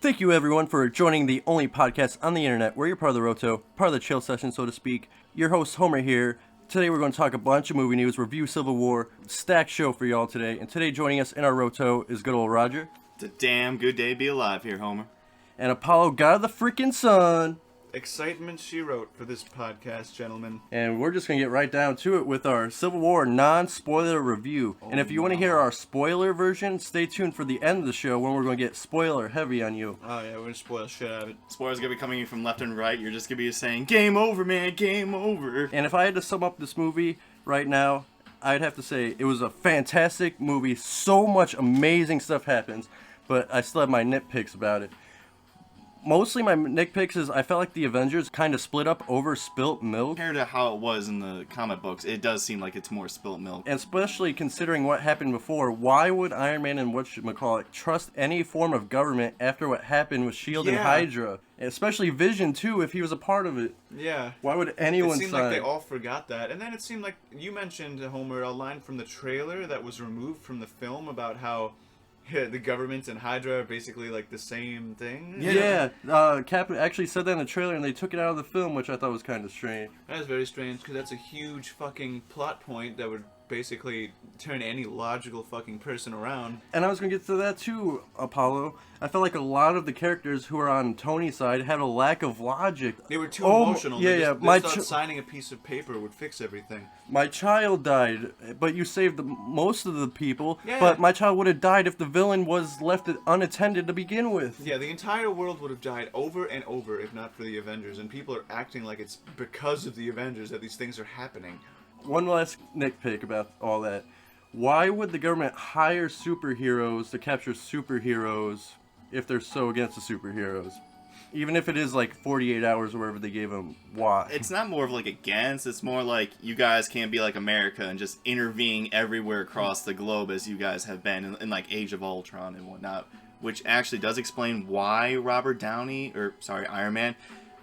Thank you, everyone, for joining the only podcast on the internet where you're part of the Roto, part of the chill session, so to speak. Your host, Homer, here. Today, we're going to talk a bunch of movie news, review Civil War, stacked show for y'all today. And today, joining us in our Roto is good old Roger. It's a damn good day to be alive here, Homer. And Apollo, God of the freaking Sun. Excitement she wrote for this podcast, gentlemen. And we're just going to get right down to it with our Civil War non-spoiler review. And if you want to hear our spoiler version, stay tuned for the end of the show when we're going to get spoiler heavy on you. Oh yeah, we're going to spoil shit out of it. Spoilers going to be coming in from left and right. You're just going to be saying, game over, man, game over. And if I had to sum up this movie right now, I'd have to say it was a fantastic movie. So much amazing stuff happens, but I still have my nitpicks about it. Mostly my nitpicks is I felt like the Avengers kind of split up over spilt milk. Compared to how it was in the comic books, it does seem like it's more spilt milk. And especially considering what happened before, why would Iron Man and whatchamacallit trust any form of government after what happened with S.H.I.E.L.D. and Hydra? Especially Vision, too, if he was a part of it. Yeah. Why would anyone It seemed sign? like they all forgot that. And then it seemed like, you mentioned, Homer, a line from the trailer that was removed from the film about how the government and Hydra are basically like the same thing. Yeah, Cap actually said that in the trailer, and they took it out of the film, which I thought was kind of strange. That is very strange, because that's a huge fucking plot point that would basically turn any logical fucking person around. And I was going to get to that too, Apollo. I felt like a lot of the characters who are on Tony's side had a lack of logic. They were too emotional. Yeah, They thought signing a piece of paper would fix everything. My child died, but you saved most of the people. Yeah. But my child would have died if the villain was left unattended to begin with. Yeah, the entire world would have died over and over if not for the Avengers, and people are acting like it's because of the Avengers that these things are happening. One last nitpick about all that. Why would the government hire superheroes to capture superheroes if they're so against the superheroes? Even if it is like 48 hours or whatever they gave them, why? It's not more of like against, it's more like you guys can't be like America and just intervene everywhere across the globe as you guys have been in like Age of Ultron and whatnot. Which actually does explain why Iron Man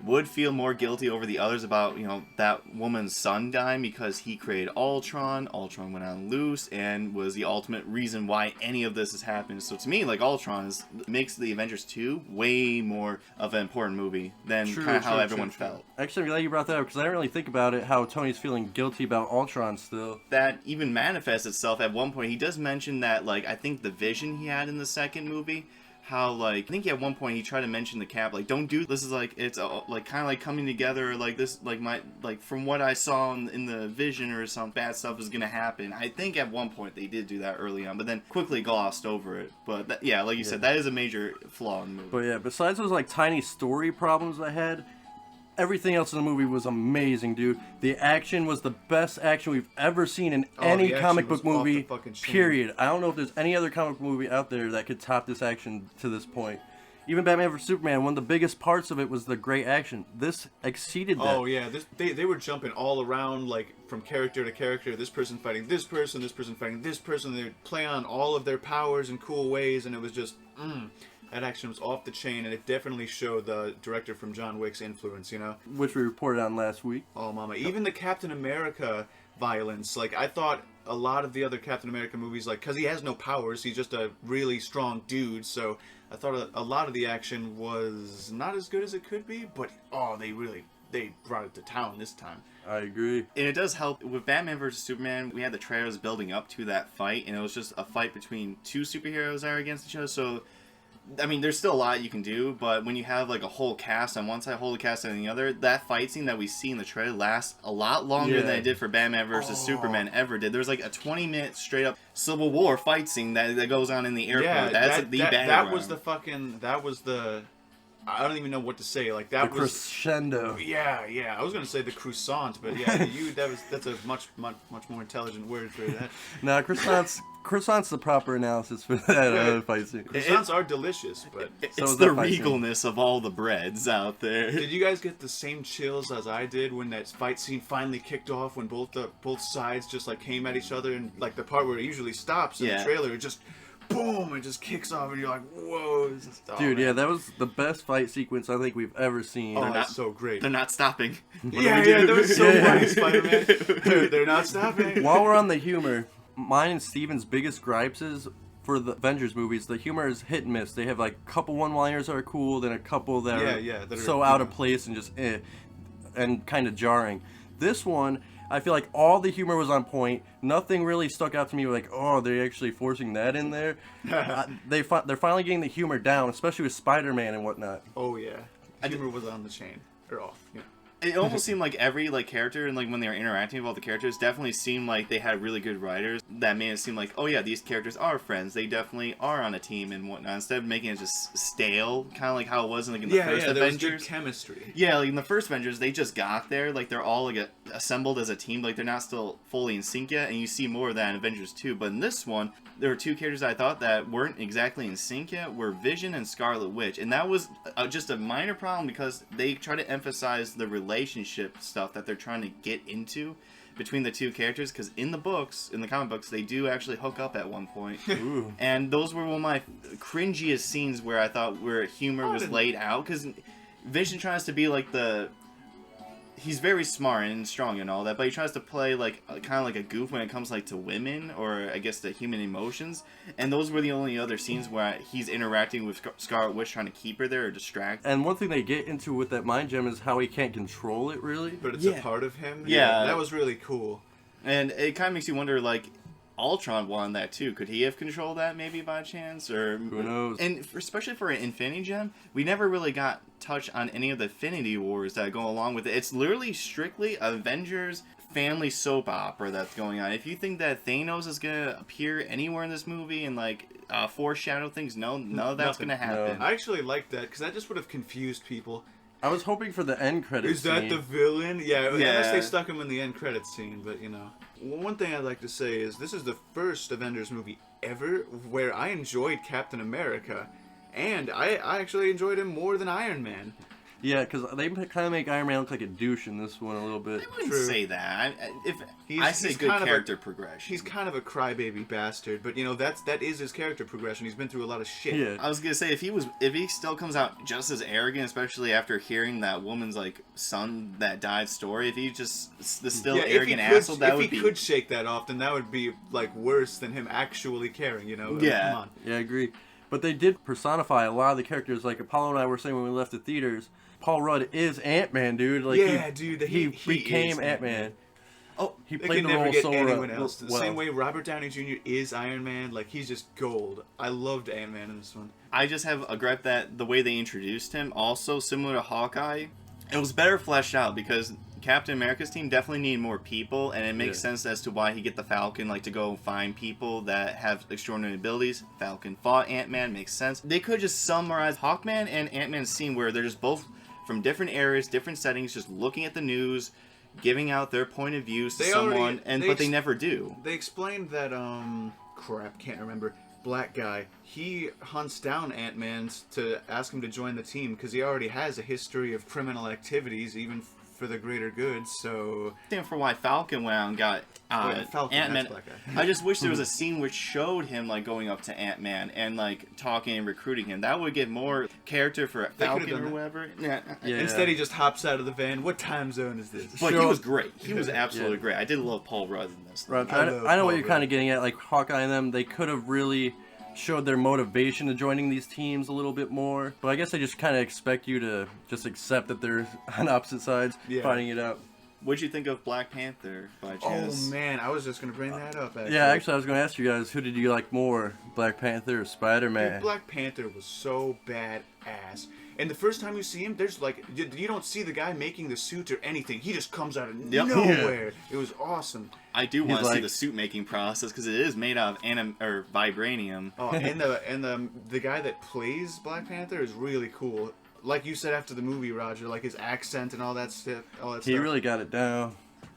would feel more guilty over the others about, that woman's son dying because he created Ultron. Ultron went on loose and was the ultimate reason why any of this has happened. So to me, like, Ultron makes the Avengers 2 way more of an important movie than kind of how everyone felt. Actually, I'm glad you brought that up because I didn't really think about it, how Tony's feeling guilty about Ultron still. That even manifests itself at one point. He does mention that, like, I think the vision he had in the second movie, how, like, I think at one point he tried to mention the Cap, like, don't do this, is like, it's like kind of like coming together, like this, like from what I saw in the vision or some bad stuff is gonna happen. I think at one point they did do that early on, but then quickly glossed over it. But like you said, that is a major flaw in the movie. But yeah, besides those like tiny story problems I had, everything else in the movie was amazing, dude. The action was the best action we've ever seen in any comic book movie, period. I don't know if there's any other comic book movie out there that could top this action to this point. Even Batman vs. Superman, one of the biggest parts of it was the great action. This exceeded that. Oh, yeah. They were jumping all around, like, from character to character. This person fighting this person fighting this person. They would play on all of their powers in cool ways, and it was just, that action was off the chain, and it definitely showed the director from John Wick's influence, Which we reported on last week. Oh, mama. Even the Captain America violence. Like, I thought a lot of the other Captain America movies, like, because he has no powers, he's just a really strong dude, so I thought a lot of the action was not as good as it could be, but, they brought it to town this time. I agree. And it does help. With Batman vs. Superman, we had the trailers building up to that fight, and it was just a fight between two superheroes that are against each other, so I mean, there's still a lot you can do, but when you have like a whole cast on one side, whole cast on the other, that fight scene that we see in the trailer lasts a lot longer than it did for Batman vs. Superman ever did. There's like a 20-minute straight up Civil War fight scene that goes on in the airport. Yeah, that was the I don't even know what to say. Like that was crescendo. Yeah. I was gonna say the croissant, but yeah, that's a much more intelligent word for that. Nah, croissant's the proper analysis for that fight scene. Croissants are delicious, but it's the regalness of all the breads out there. Did you guys get the same chills as I did when that fight scene finally kicked off? When both sides just like came at each other, and like the part where it usually stops in the trailer, it just boom, it just kicks off, and you're like, whoa, this is dude, man. Yeah, that was the best fight sequence I think we've ever seen. Oh, that's so great. They're not stopping. That was so funny, Spider-Man. Dude, they're not stopping. While we're on the humor, mine and Steven's biggest gripes is for the Avengers movies, the humor is hit and miss. They have like a couple one-liners that are cool, then a couple that are so out of place and just and kind of jarring. This one, I feel like all the humor was on point. Nothing really stuck out to me like, oh, they're actually forcing that in there. They're finally getting the humor down, especially with Spider-Man and whatnot. Oh yeah, humor was on the chain or off. Yeah. It almost seemed like every like character and like when they were interacting with all the characters definitely seemed like they had really good writers that made it seem like, oh yeah, these characters are friends. They definitely are on a team and whatnot. Instead of making it just stale, kind of like how it was in, like, in the first Avengers. There was good chemistry. Yeah, like in the first Avengers, they just got there. Like they're all like assembled as a team. Like they're not still fully in sync yet, and you see more of that in Avengers 2. But in this one, there were two characters I thought that weren't exactly in sync yet. Were Vision and Scarlet Witch, and that was just a minor problem because they try to emphasize the relationship stuff that they're trying to get into between the two characters, because in the comic books, they do actually hook up at one point. And those were one of my cringiest scenes where I thought where humor was laid out, because Vision tries to be like he's very smart and strong and all that, but he tries to play like kind of like a goof when it comes like to women, or I guess the human emotions. And those were the only other scenes where he's interacting with Scarlet Witch, trying to keep her there or distract. And one thing they get into with that mind gem is how he can't control it really. But it's a part of him. Yeah, that was really cool. And it kind of makes you wonder, like, Ultron won that too. Could he have controlled that maybe by chance? Or who knows? And especially for an Infinity Gem, we never really got touch on any of the Infinity Wars that go along with it. It's literally strictly Avengers family soap opera that's going on. If you think that Thanos is gonna appear anywhere in this movie and like foreshadow things, none of that's gonna happen. No. I actually liked that because that just would have confused people. I was hoping for the end credits. Is that the villain? Yeah, unless they stuck him in the end credits scene, but you know. One thing I'd like to say is this is the first Avengers movie ever where I enjoyed Captain America, and I actually enjoyed him more than Iron Man. Yeah, because they kind of make Iron Man look like a douche in this one a little bit. I wouldn't say that. I say good character progression. He's kind of a crybaby bastard, but you know that is his character progression. He's been through a lot of shit. Yeah. I was gonna say if he still comes out just as arrogant, especially after hearing that woman's like son that died story, if he just the still arrogant asshole, that would be. If he could shake that off, then that would be like worse than him actually caring. You know? Yeah. Come on. Yeah, I agree. But they did personify a lot of the characters. Like Apollo and I were saying when we left the theaters, Paul Rudd is Ant-Man, dude. Like, he became Ant-Man. Oh, he played the role so well. The same way Robert Downey Jr. is Iron Man. Like, he's just gold. I loved Ant-Man in this one. I just have a gripe that the way they introduced him, also similar to Hawkeye, it was better fleshed out because Captain America's team definitely need more people, and it makes sense as to why he get the Falcon, like to go find people that have extraordinary abilities. Falcon fought Ant-Man, makes sense. They could just summarize Hawkman and Ant-Man's scene where they're just both from different areas, different settings, just looking at the news, giving out their point of views to someone, but they never do. They explained that, can't remember, black guy, he hunts down Ant-Man to ask him to join the team because he already has a history of criminal activities, even for the greater good, so... Stand for why Falcon went out and got Ant-Man. I just wish there was a scene which showed him like going up to Ant-Man and like talking and recruiting him. That would give more character for Falcon or whatever. Yeah. Instead he just hops out of the van. What time zone is this? But he was great. He was absolutely great. I did love Paul Rudd in this. Right. I know what you're kind of getting at. Like Hawkeye and them, they could have really showed their motivation to joining these teams a little bit more. But I guess I just kind of expect you to just accept that they're on opposite sides, fighting it out. What'd you think of Black Panther, by chance? Oh, man, I was just going to bring that up, actually. Yeah, actually, I was going to ask you guys, who did you like more, Black Panther or Spider-Man? Dude, Black Panther was so badass. And the first time you see him, there's like, you don't see the guy making the suit or anything. He just comes out of nowhere. Yeah. It was awesome. I do want to see the suit making process because it is made out of vibranium. Oh, and the guy that plays Black Panther is really cool. Like you said after the movie, Roger, like his accent and all that stuff. He really got it down.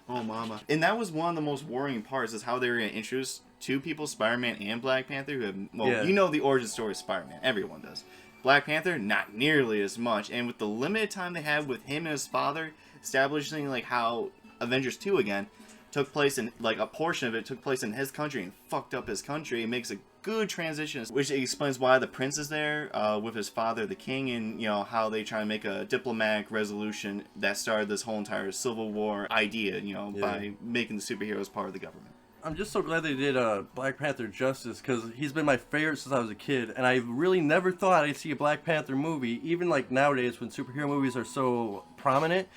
Oh, mama. And that was one of the most worrying parts, is how they were going to introduce two people, Spider-Man and Black Panther, who have, you know the origin story of Spider-Man. Everyone does. Black Panther, not nearly as much. And with the limited time they had with him and his father, establishing like how Avengers 2 again took place in, like a portion of it took place in his country and fucked up his country, it makes a good transition, which explains why the prince is there with his father, the king, and you know how they try to make a diplomatic resolution that started this whole entire Civil War idea, by making the superheroes part of the government. I'm just so glad they did Black Panther justice, because he's been my favorite since I was a kid, and I really never thought I'd see a Black Panther movie. Even like nowadays when superhero movies are so prominent,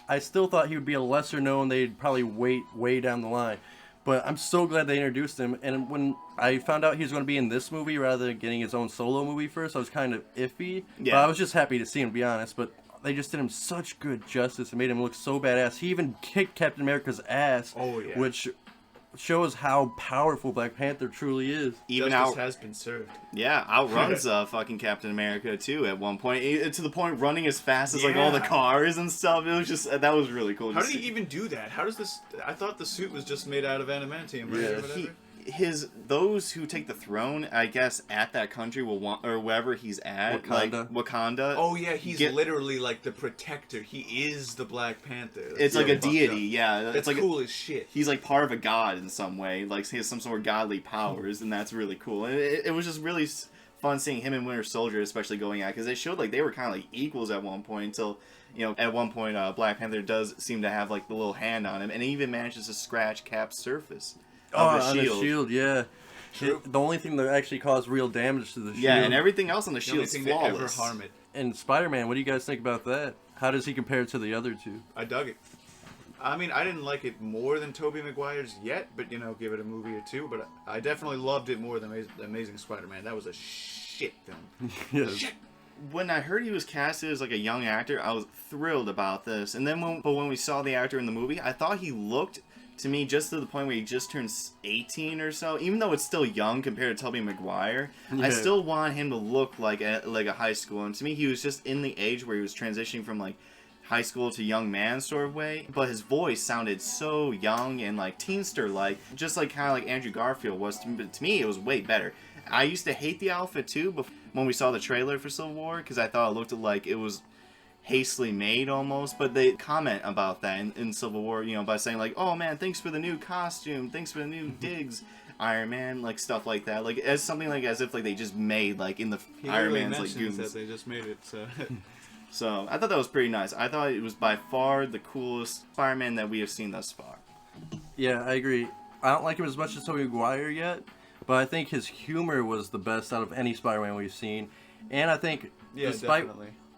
I still thought he would be a lesser known. They'd probably wait way down the line. But I'm so glad they introduced him, and when I found out he was going to be in this movie rather than getting his own solo movie first, I was kind of iffy. Yeah. But I was just happy to see him, to be honest. But they just did him such good justice and made him look so badass. He even kicked Captain America's ass, which shows how powerful Black Panther truly is. Even Justice has been served. Yeah, outruns fucking Captain America too at one point. To the point running as fast as like all the cars and stuff. It was just that was really cool. How did he even do that? How does this? I thought the suit was just made out of adamantium, right? Or whatever. Those who take the throne, I guess, at that country will want, or wherever he's at, like Wakanda. Oh yeah, he's literally like the protector. He is the Black Panther. It's like a deity, That's it's like cool as shit. He's like part of a god in some way, like he has some sort of godly powers, and that's really cool. And it was just really fun seeing him and Winter Soldier, especially going at, because they showed like they were kind of like equals at one point until. At one point, Black Panther does seem to have like the little hand on him, and he even manages to scratch Cap's surface. On the shield, yeah. The only thing that actually caused real damage to the shield. Yeah, and everything else on the shield is flawless. Ever harm it. And Spider-Man, what do you guys think about that? How does he compare to the other two? I dug it. I mean, I didn't like it more than Tobey Maguire's yet, but give it a movie or two. But I definitely loved it more than Amazing Spider-Man. That was a shit film. Yes. Shit. When I heard he was casted as like a young actor, I was thrilled about this. And then when we saw the actor in the movie, I thought he looked, to me, just to the point where he just turned 18 or so. Even though it's still young compared to Tobey Maguire, I still want him to look like a high school. And to me, he was just in the age where he was transitioning from like high school to young man sort of way. But his voice sounded so young and like teenster-like, just like kind of like Andrew Garfield was. But to me, it was way better. I used to hate the outfit too, but when we saw the trailer for Civil War, because I thought it looked like it was hastily made almost, but they comment about that in Civil War, by saying like, oh man, thanks for the new costume, thanks for the new digs, Iron Man, like stuff like that, like as something like as if like they just made like in the Iron Man's like goons. That they just made it, so. So I thought that was pretty nice. I thought it was by far the coolest Spider-Man that we have seen thus far. Yeah, I agree. I don't like him as much as Tobey Maguire yet, but I think his humor was the best out of any Spider-Man we've seen. And I think, despite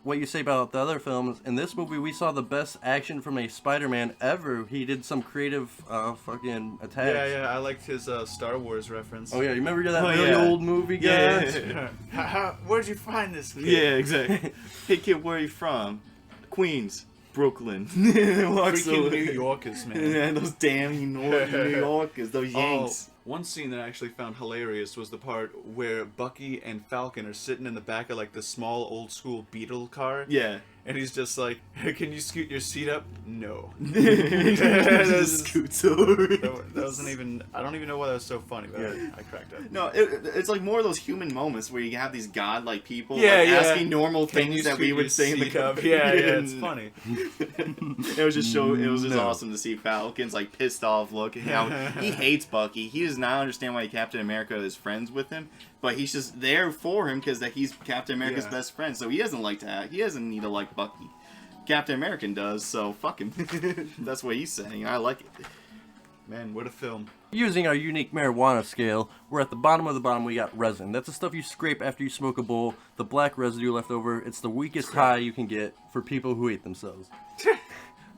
what you say about the other films, in this movie we saw the best action from a Spider-Man ever. He did some creative fucking attacks. Yeah, I liked his Star Wars reference. Oh yeah, you remember that really old movie, guys? Yeah. Where'd you find this kid? Yeah, exactly. Hey kid, where are you from? Queens. Brooklyn. Freaking New Yorkers, man. Yeah, those damn New Yorkers, those Yanks. One scene that I actually found hilarious was the part where Bucky and Falcon are sitting in the back of like the small old school Beetle car. Yeah. And he's just like, hey, can you scoot your seat up? No. Scoots over. That wasn't even, I don't even know why that was so funny, but I cracked up. No, it's like more of those human moments where you have these godlike people asking normal things that we would say in the cup. Yeah, it's funny. It was just awesome to see Falcon's like pissed off look. He hates Bucky. He does not understand why Captain America is friends with him. But he's just there for him because he's Captain America's best friend. So he doesn't need to like Bucky. Captain America does, so fuck him. That's what he's saying. I like it. Man, what a film. Using our unique marijuana scale, we're at the bottom of the bottom. We got resin. That's the stuff you scrape after you smoke a bowl. The black residue left over. It's the weakest high you can get for people who hate themselves.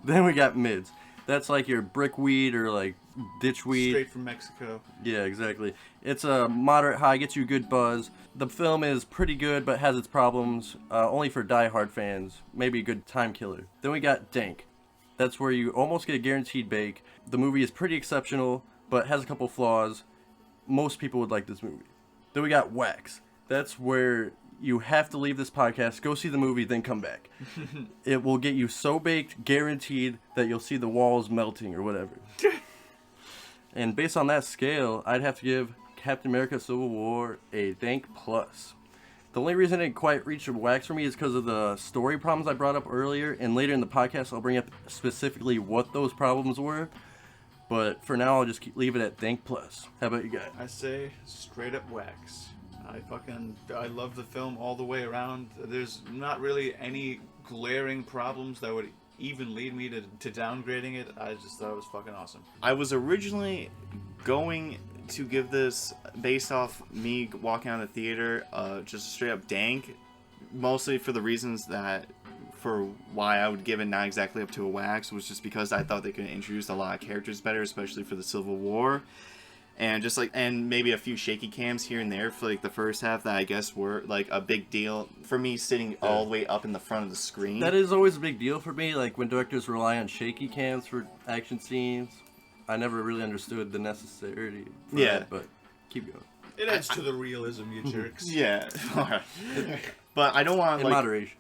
Then we got mids. That's like your brick weed or like ditch weed. Straight from Mexico. Yeah, exactly. It's a moderate high, gets you a good buzz. The film is pretty good, but has its problems. Only for die-hard fans. Maybe a good time killer. Then we got dank. That's where you almost get a guaranteed bake. The movie is pretty exceptional, but has a couple flaws. Most people would like this movie. Then we got wax. That's where you have to leave this podcast, go see the movie, then come back. It will get you so baked, guaranteed, that you'll see the walls melting or whatever. And based on that scale, I'd have to give Captain America Civil War a dank plus. The only reason it didn't quite reach a wax for me is because of the story problems I brought up earlier, and later in the podcast I'll bring up specifically what those problems were. But for now, I'll just leave it at dank plus. How about you guys? I say straight up wax. I love the film all the way around. There's not really any glaring problems that would even lead me to downgrading it, I just thought it was fucking awesome. I was originally going to give this, based off me walking out of the theater, just a straight up dank, mostly for the reasons that, for why I would give it not exactly up to a wax, was just because I thought they could introduce a lot of characters better, especially for the Civil War. And just like, and maybe a few shaky cams here and there for like the first half that I guess were like a big deal for me sitting all the way up in the front of the screen. That is always a big deal for me, like when directors rely on shaky cams for action scenes. I never really understood the necessity for that, but keep going. It adds to the realism, you jerks. Yeah, alright. But I don't want In moderation.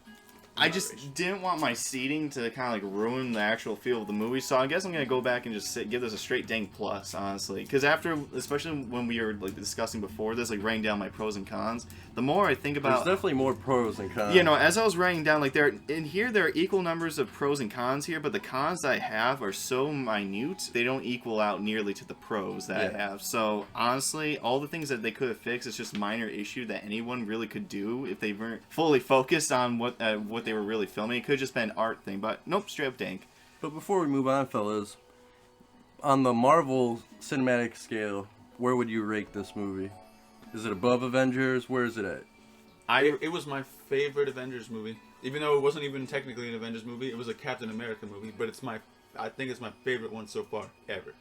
I just didn't want my seating to kind of like ruin the actual feel of the movie, so I guess I'm gonna go back and just give this a straight dang plus, honestly. Because after, especially when we were like discussing before this, like writing down my pros and cons, the more I think about, there's definitely more pros than cons. You know, as I was writing down, like there are equal numbers of pros and cons here, but the cons that I have are so minute they don't equal out nearly to the pros that I have. So honestly, all the things that they could have fixed, it's just minor issue that anyone really could do if they weren't fully focused on what they were really filming. It could have just been an art thing, but nope, straight up dank. But before we move on, fellas, on the Marvel cinematic scale, where would you rate this movie? Is it above Avengers? Where is it at? It was my favorite Avengers movie. Even though it wasn't even technically an Avengers movie, it was a Captain America movie, but I think it's my favorite one so far, ever.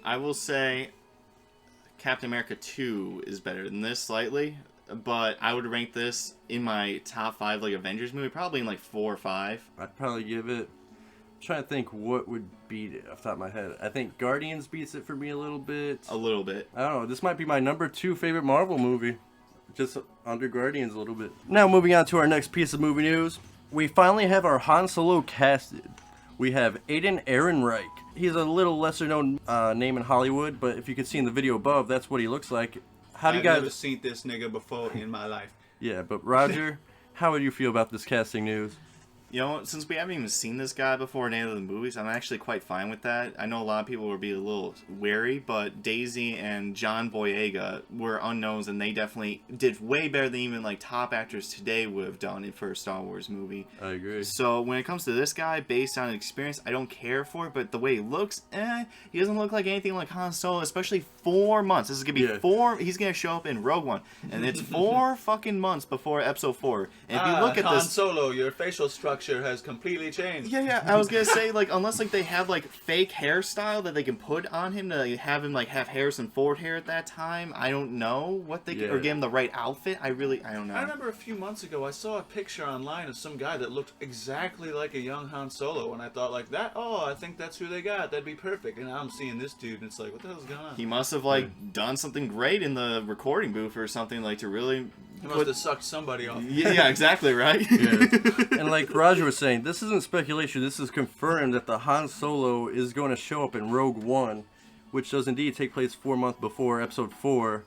I will say Captain America 2 is better than this slightly, but I would rank this in my top 5 like Avengers movie, probably in like 4 or 5. I'd probably give it, I'm trying to think what would beat it off the top of my head. I think Guardians beats it for me a little bit. A little bit. I don't know, this might be my number 2 favorite Marvel movie. Just under Guardians a little bit. Now moving on to our next piece of movie news. We finally have our Han Solo casted. We have Aiden Ehrenreich. He's a little lesser known name in Hollywood, but if you can see in the video above, that's what he looks like. How do you guys... I've never seen this nigga before in my life. Yeah, but Roger, how would you feel about this casting news? You know, since we haven't even seen this guy before in any of the movies, I'm actually quite fine with that. I know a lot of people would be a little wary, but Daisy and John Boyega were unknowns, and they definitely did way better than even like top actors today would have done for a Star Wars movie. I agree. So when it comes to this guy, based on experience, I don't care for it, but the way he looks, he doesn't look like anything like Han Solo, especially 4 months. This is gonna be 4. He's gonna show up in Rogue One, and it's 4 fucking months before Episode 4. And if you look at Han this, Solo, your facial structure has completely changed. Yeah, I was gonna say, like, unless like they have like fake hairstyle that they can put on him to have him like have Harrison Ford hair at that time, I don't know what they can, or give him the right outfit. I don't know. I remember a few months ago I saw a picture online of some guy that looked exactly like a young Han Solo, and I thought like that. Oh, I think that's who they got. That'd be perfect. And now I'm seeing this dude, and it's like, what the hell's going on? He must have like done something great in the recording booth or something, like to really. He must have sucked somebody off. Yeah, exactly, right? And like Roger was saying, this isn't speculation, this is confirmed that the Han Solo is going to show up in Rogue One, which does indeed take place 4 months before Episode 4,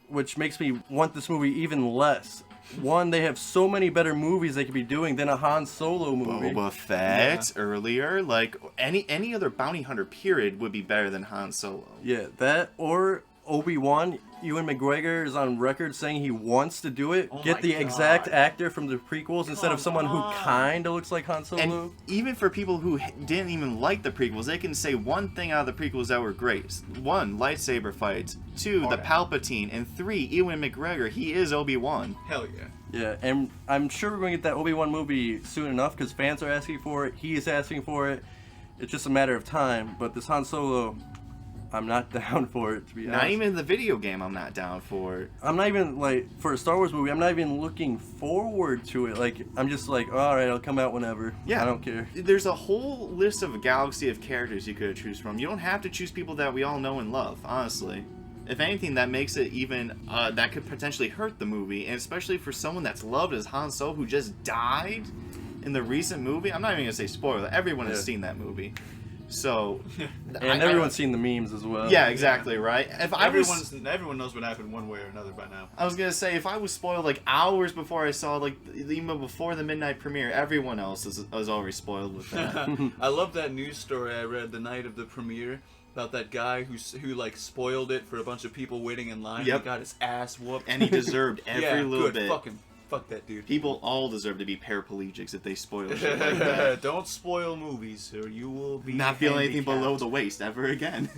which makes me want this movie even less. One, they have so many better movies they could be doing than a Han Solo movie. Boba Fett earlier, like any other bounty hunter period would be better than Han Solo. Yeah, that or Obi-Wan. Ewan McGregor is on record saying he wants to do it. Get the exact actor from the prequels instead of someone who kind of looks like Han Solo. And even for people who didn't even like the prequels, they can say one thing out of the prequels that were great. 1, lightsaber fights. 2, the Palpatine. And 3, Ewan McGregor. He is Obi-Wan. Hell yeah. Yeah, and I'm sure we're going to get that Obi-Wan movie soon enough because fans are asking for it. He is asking for it. It's just a matter of time. But this Han Solo, I'm not down for it, to be honest. Not even the video game I'm not down for it. I'm not even, like, for a Star Wars movie, I'm not even looking forward to it. Like, I'm just like, alright, it'll come out whenever. Yeah. I don't care. There's a whole list of a galaxy of characters you could choose from. You don't have to choose people that we all know and love, honestly. If anything, that makes it even, that could potentially hurt the movie, and especially for someone that's loved as Han Solo who just died in the recent movie. I'm not even going to say spoiler, everyone has seen that movie. So, and everyone's seen the memes as well. Yeah, exactly, right? If everyone knows what happened one way or another by now. I was gonna say, if I was spoiled like hours before I saw, like even before the midnight premiere, everyone else was already spoiled with that. I love that news story I read the night of the premiere about that guy who like spoiled it for a bunch of people waiting in line. Yep. He got his ass whooped, and he deserved every little bit. Fuck him. Fuck that dude. People all deserve to be paraplegics if they spoil shit like that. Don't spoil movies, or you will be not feeling anything handicapped. below the waist ever again.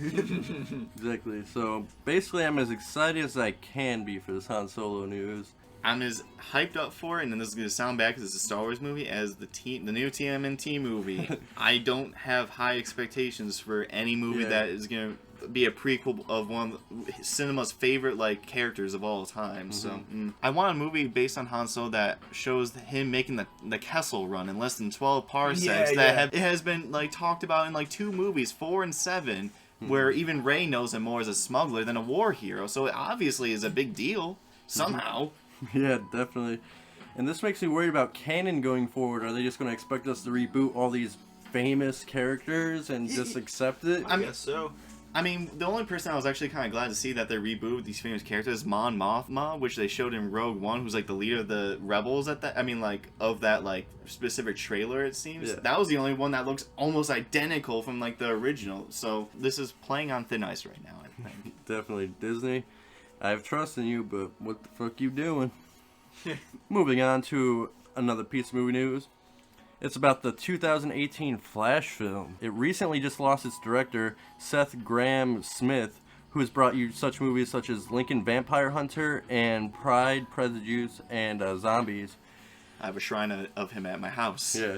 Exactly. So basically, I'm as excited as I can be for this Han Solo news. I'm as hyped up for it, and this is going to sound bad because it's a Star Wars movie, as the new TMNT movie. I don't have high expectations for any movie that is going to be a prequel of one of cinema's favorite characters of all time. So I want a movie based on Han Solo that shows him making the Kessel run in less than 12 parsecs. It has been talked about in 2 movies, 4 and 7, where even Rey knows him more as a smuggler than a war hero. So it obviously is a big deal somehow. Yeah, definitely. And this makes me worried about canon going forward. Are they just going to expect us to reboot all these famous characters and just accept it? I guess so. I mean, the only person I was actually kind of glad to see that they rebooted these famous characters is Mon Mothma, which they showed in Rogue One, who's the leader of the rebels at that. I mean, of that specific trailer. It seems that was the only one that looks almost identical from the original. So this is playing on thin ice right now, I think. Definitely. Disney, I have trust in you, but what the fuck you doing? Moving on to another piece of movie news. It's about the 2018 Flash film. It recently just lost its director, Seth Grahame-Smith, who has brought you such movies such as Lincoln Vampire Hunter and Pride, Prejudice, and Zombies. I have a shrine of him at my house. Yeah.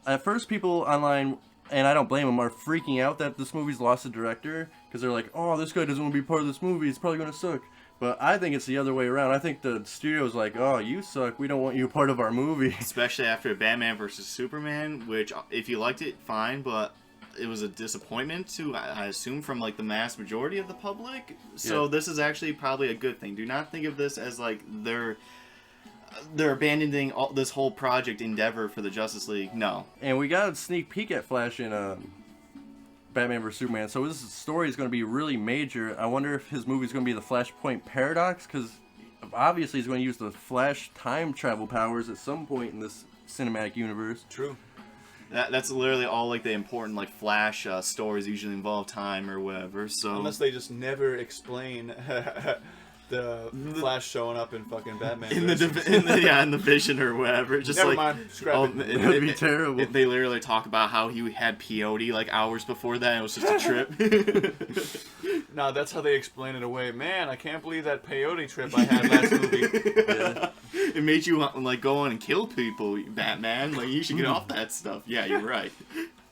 At first, people online, and I don't blame them, are freaking out that this movie's lost a director, because they're like, oh, this guy doesn't want to be part of this movie, it's probably going to suck. But I think it's the other way around. I think the studio's like, oh, you suck, we don't want you part of our movie. Especially after Batman vs. Superman, which, if you liked it, fine, but it was a disappointment to, I assume, from the mass majority of the public. So this is actually probably a good thing. Do not think of this as they're abandoning this whole project endeavor for the Justice League. No. And we got a sneak peek at Flash in Batman vs. Superman, so this story is going to be really major. I wonder if his movie is going to be the Flashpoint Paradox, because obviously he's going to use the Flash time travel powers at some point in this cinematic universe. True. That's literally all the important Flash stories usually involve time or whatever. So unless they just never explain the Flash showing up in fucking Batman in the Vision or whatever. Just never mind. Scrap it. That'd be terrible. They literally talk about how he had peyote hours before that. And it was just a trip. No, that's how they explain it away. Man, I can't believe that peyote trip I had last movie. It made you go on and kill people, Batman. You should get off that stuff. Yeah, you're right.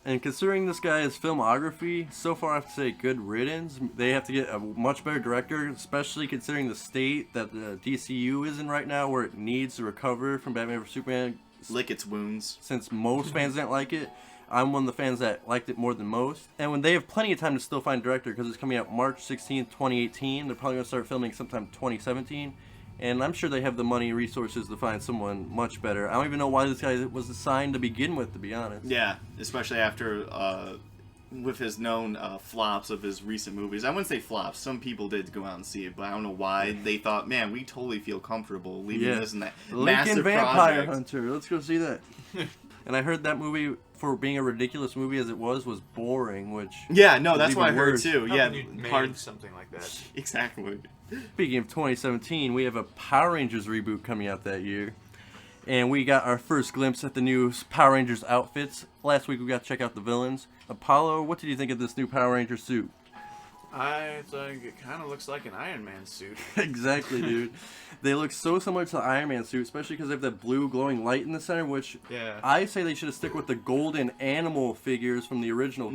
And considering this guy's filmography, so far I have to say good riddance. They have to get a much better director, especially considering the state that the DCU is in right now, where it needs to recover from Batman vs. Superman. Lick its wounds. Since most fans didn't like it, I'm one of the fans that liked it more than most. And when they have plenty of time to still find a director, because it's coming out March 16th, 2018. They're probably going to start filming sometime 2017. And I'm sure they have the money and resources to find someone much better. I don't even know why this guy was assigned to begin with, to be honest. Yeah, especially after, with his known flops of his recent movies. I wouldn't say flops. Some people did go out and see it, but I don't know why. They thought, man, we totally feel comfortable leaving this and that Lincoln massive Vampire project. Hunter. Let's go see that. And I heard that movie, for being a ridiculous movie as it was boring, which... Yeah, no, that's even what I heard worse. too. How Yeah, can you make hard. something like that. Exactly. Speaking of 2017, we have a Power Rangers reboot coming out that year. And we got our first glimpse at the new Power Rangers outfits. Last week we got to check out the villains. Apollo, what did you think of this new Power Ranger suit? I think it kind of looks like an Iron Man suit. Exactly, dude. They look so similar to the Iron Man suit, especially because they have that blue glowing light in the center, which I say they should have stick with the golden animal figures from the original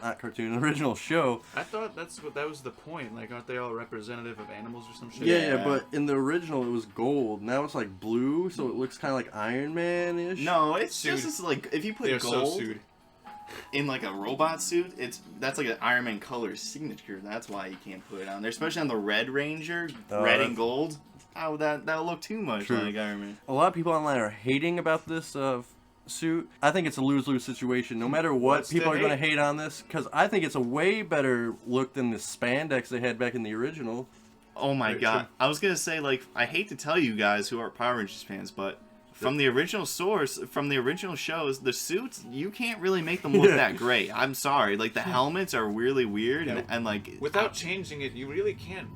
original show. I thought that was the point. Aren't they all representative of animals or some shit? Yeah, but in the original it was gold. Now it's blue, so it looks kind of like Iron Man-ish. No, it's just if you put They're gold so sued. in a robot suit, that's an Iron Man color signature. That's why you can't put it on there, especially on the Red Ranger, red and gold. Oh, that'll look too much like Iron Man. A lot of people online are hating about this suit. I think it's a lose-lose situation. No matter what, people are going to hate on this, because I think it's a way better look than the spandex they had back in the original. Oh my god. I was going to say, I hate to tell you guys who are Power Rangers fans, but from the original source, from the original shows, the suits, you can't really make them look that great. I'm sorry. The helmets are really weird, and without changing it, you really can't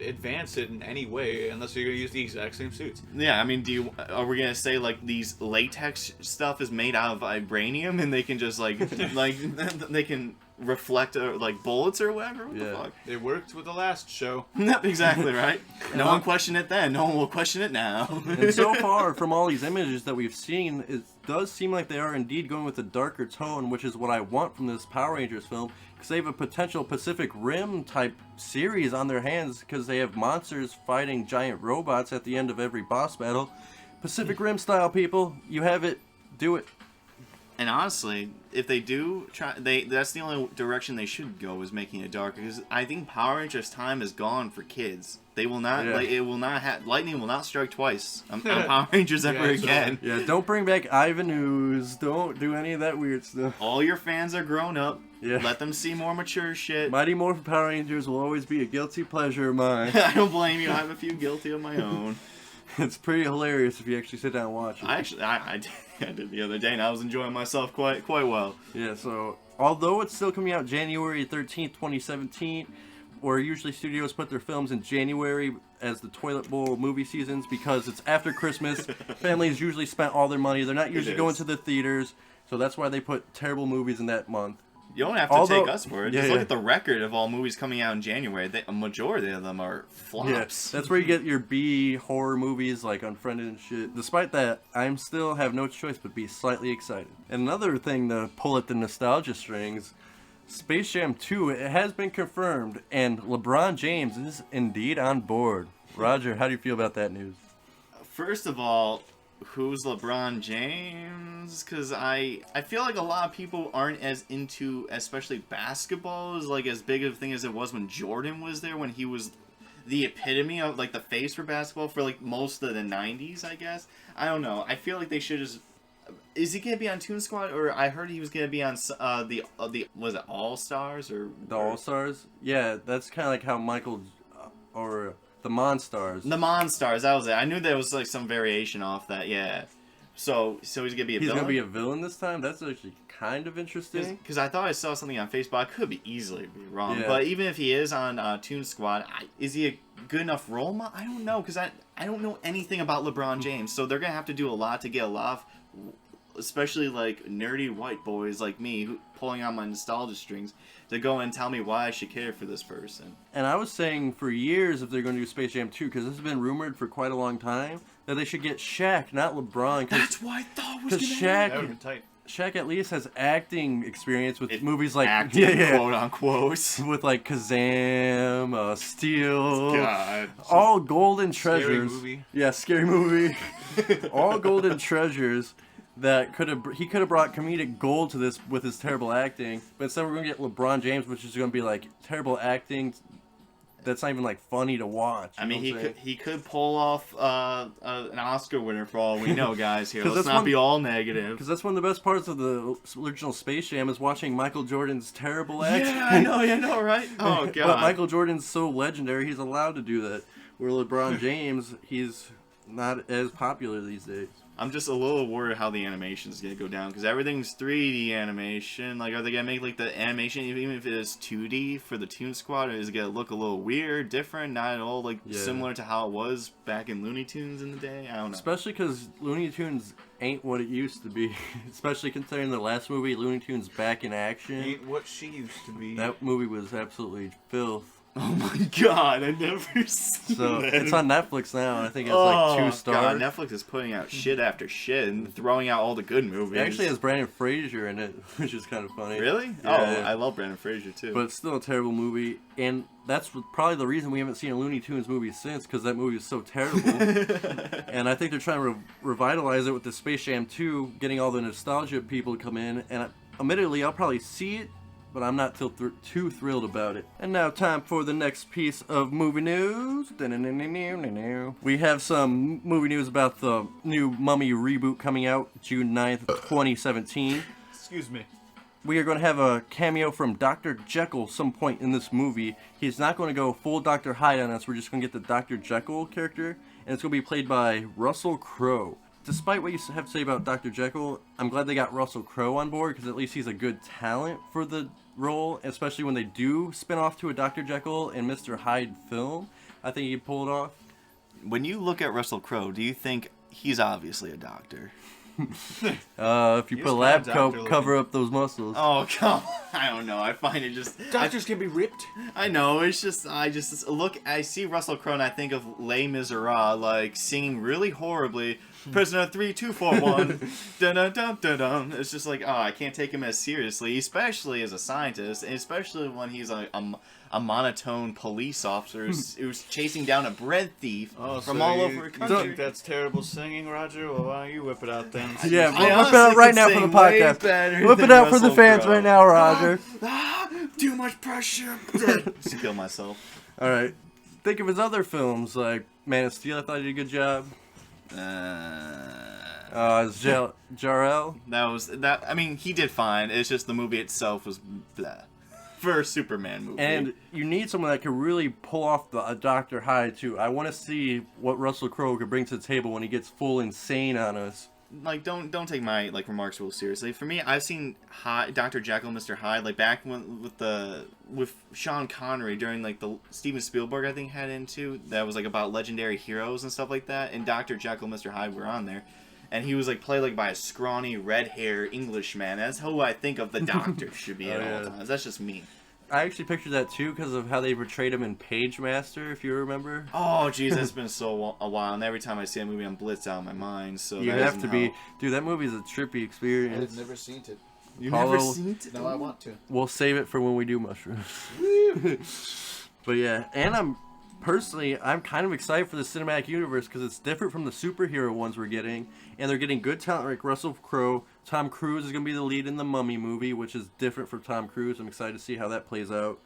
advance it in any way unless you're going to use the exact same suits. Yeah, I mean, are we gonna say like these latex stuff is made out of vibranium and they can just like they can reflect like bullets or whatever? What the fuck? It worked with the last show. Exactly right. No one questioned it then. No one will question it now. And so far, from all these images that we've seen, it does seem like they are indeed going with a darker tone, which is what I want from this Power Rangers film. Because they have a potential Pacific Rim type series on their hands, because they have monsters fighting giant robots at the end of every boss battle. Pacific Rim style, people. You have it. Do it. And honestly, if they do try, that's the only direction they should go, is making it darker. Because I think Power Rangers time is gone for kids. They will not. Yeah. Like, it will not have. Lightning will not strike twice on Power Rangers ever again. Yeah, don't bring back Ivan Ooze. Don't do any of that weird stuff. All your fans are grown up. Yeah. Let them see more mature shit. Mighty Morphin Power Rangers will always be a guilty pleasure of mine. I don't blame you. I have a few guilty of my own. It's pretty hilarious if you actually sit down and watch it. I did the other day, and I was enjoying myself quite well. Yeah, so although it's still coming out January 13th, 2017, where usually studios put their films in January as the toilet bowl movie seasons because it's after Christmas. Families usually spent all their money. They're not usually going to the theaters, so that's why they put terrible movies in that month. You don't have to take us for it. Just look at the record of all movies coming out in January. A majority of them are flops. Yeah, that's where you get your B horror movies like Unfriended and shit. Despite that, I'm still have no choice but be slightly excited. And another thing to pull at the nostalgia strings, Space Jam 2, it has been confirmed, and LeBron James is indeed on board. Roger, how do you feel about that news? First of all, who's LeBron James? Because I feel like a lot of people aren't as into, especially basketball, is like as big of a thing as it was when Jordan was there, when he was the epitome of like the face for basketball for like most of the 90s, I guess. I don't know. I feel like they should just... Is he going to be on Toon Squad? Or I heard he was going to be on the was it All Stars? Or the All Stars? Yeah, that's kind of like how Michael... or... The Monstars. The Monstars, that was it. I knew there was like some variation off that, yeah. So he's gonna be a villain? He's gonna be a villain this time? That's actually kind of interesting. Because I thought I saw something on Facebook. I could be easily be wrong. Yeah. But even if he is on Toon Squad, is he a good enough role model? I don't know, because I don't know anything about LeBron James. So they're gonna have to do a lot to get a lot of, especially like nerdy white boys like me, pulling on my nostalgia strings, to go and tell me why I should care for this person. And I was saying for years if they're going to do Space Jam 2, because this has been rumored for quite a long time, that they should get Shaq, not LeBron. That's what I thought was going to That would have been tight. Shaq at least has acting experience with movies like... acting, quote unquote. With like Kazam, Steel, God. all golden treasures. Scary movie. Yeah, scary movie. All golden treasures that he could have brought comedic gold to this with his terrible acting, but instead we're gonna get LeBron James, which is gonna be like terrible acting that's not even like funny to watch. I mean, he could pull off an Oscar winner for all we know, guys. Here, let's that's not be all negative. Because that's one of the best parts of the original Space Jam is watching Michael Jordan's terrible acting. Yeah, I know, right? Oh god. But Michael Jordan's so legendary, he's allowed to do that. Where LeBron James, he's not as popular these days. I'm just a little worried how the animation is gonna go down, because everything's 3D animation. Like, are they gonna make like the animation, even if it is 2D for the Toon Squad, or is it gonna look a little weird, different, not at all like similar to how it was back in Looney Tunes in the day? I don't know. Especially because Looney Tunes ain't what it used to be. Especially considering the last movie, Looney Tunes Back in Action. Ain't what she used to be. That movie was absolutely filth. Oh my god, I never seen So that. it's on Netflix now, and I think it's like 2 stars. God, Netflix is putting out shit after shit and throwing out all the good movies. It actually has Brandon Fraser in it, which is kind of funny. Really? Yeah. Oh, I love Brandon Fraser too. But it's still a terrible movie, and that's probably the reason we haven't seen a Looney Tunes movie since, because that movie is so terrible. And I think they're trying to revitalize it with the Space Jam 2, getting all the nostalgia people to come in, and admittedly, I'll probably see it, but I'm not too thrilled about it. And now time for the next piece of movie news. We have some movie news about the new Mummy reboot coming out June 9th, 2017. Excuse me. We are going to have a cameo from Dr. Jekyll some point in this movie. He's not going to go full Dr. Hyde on us. We're just going to get the Dr. Jekyll character, and it's going to be played by Russell Crowe. Despite what you have to say about Dr. Jekyll, I'm glad they got Russell Crowe on board, because at least he's a good talent for the role, especially when they do spin off to a Dr. Jekyll and Mr. Hyde film. I think he pulled it off. When you look at Russell Crowe, do you think he's obviously a doctor? If you put a lab coat, cover up those muscles. Oh, come on. I don't know. I find it just... Doctors can be ripped. I know. It's just... I see Russell Crowe and I think of Les Miserables, like, singing really horribly. Prisoner 3241. Dun-dun-dun-dun-dun. It's just like, oh, I can't take him as seriously, especially as a scientist, and especially when he's a monotone police officer who's chasing down a bread thief from all over the country. You think that's terrible singing, Roger? Well, why don't you whip it out then? Yeah, we'll whip it out right now for the podcast. Whip it out for the fans right now, Roger. Too much pressure. Just kill myself. All right. Think of his other films, like Man of Steel. I thought he did a good job. As Jor-El. That. I mean, he did fine. It's just the movie itself was blah for a Superman movie. And you need someone that can really pull off a Dr. Hyde too. I want to see what Russell Crowe could bring to the table when he gets full insane on us. Like, don't take my remarks real seriously. For me, I've seen Dr. Jekyll, Mr. Hyde, like back when with Sean Connery during like the Steven Spielberg I think had into that was like about legendary heroes and stuff like that. And Dr. Jekyll, Mr. Hyde were on there, and he was like played like by a scrawny red hair Englishman. That's who I think of the Doctor should be at all times. That's just me. I actually pictured that too because of how they portrayed him in Pagemaster, if you remember. Oh, jeez, that's been a while, and every time I see a movie, I'm blitzed out of my mind. So you have to be, dude. That movie is a trippy experience. I've never seen it. You've never seen it? No, I want to. We'll save it for when we do mushrooms. But yeah, and I'm kind of excited for the cinematic universe because it's different from the superhero ones we're getting, and they're getting good talent like Russell Crowe. Tom Cruise is going to be the lead in the Mummy movie, which is different for Tom Cruise. I'm excited to see how that plays out.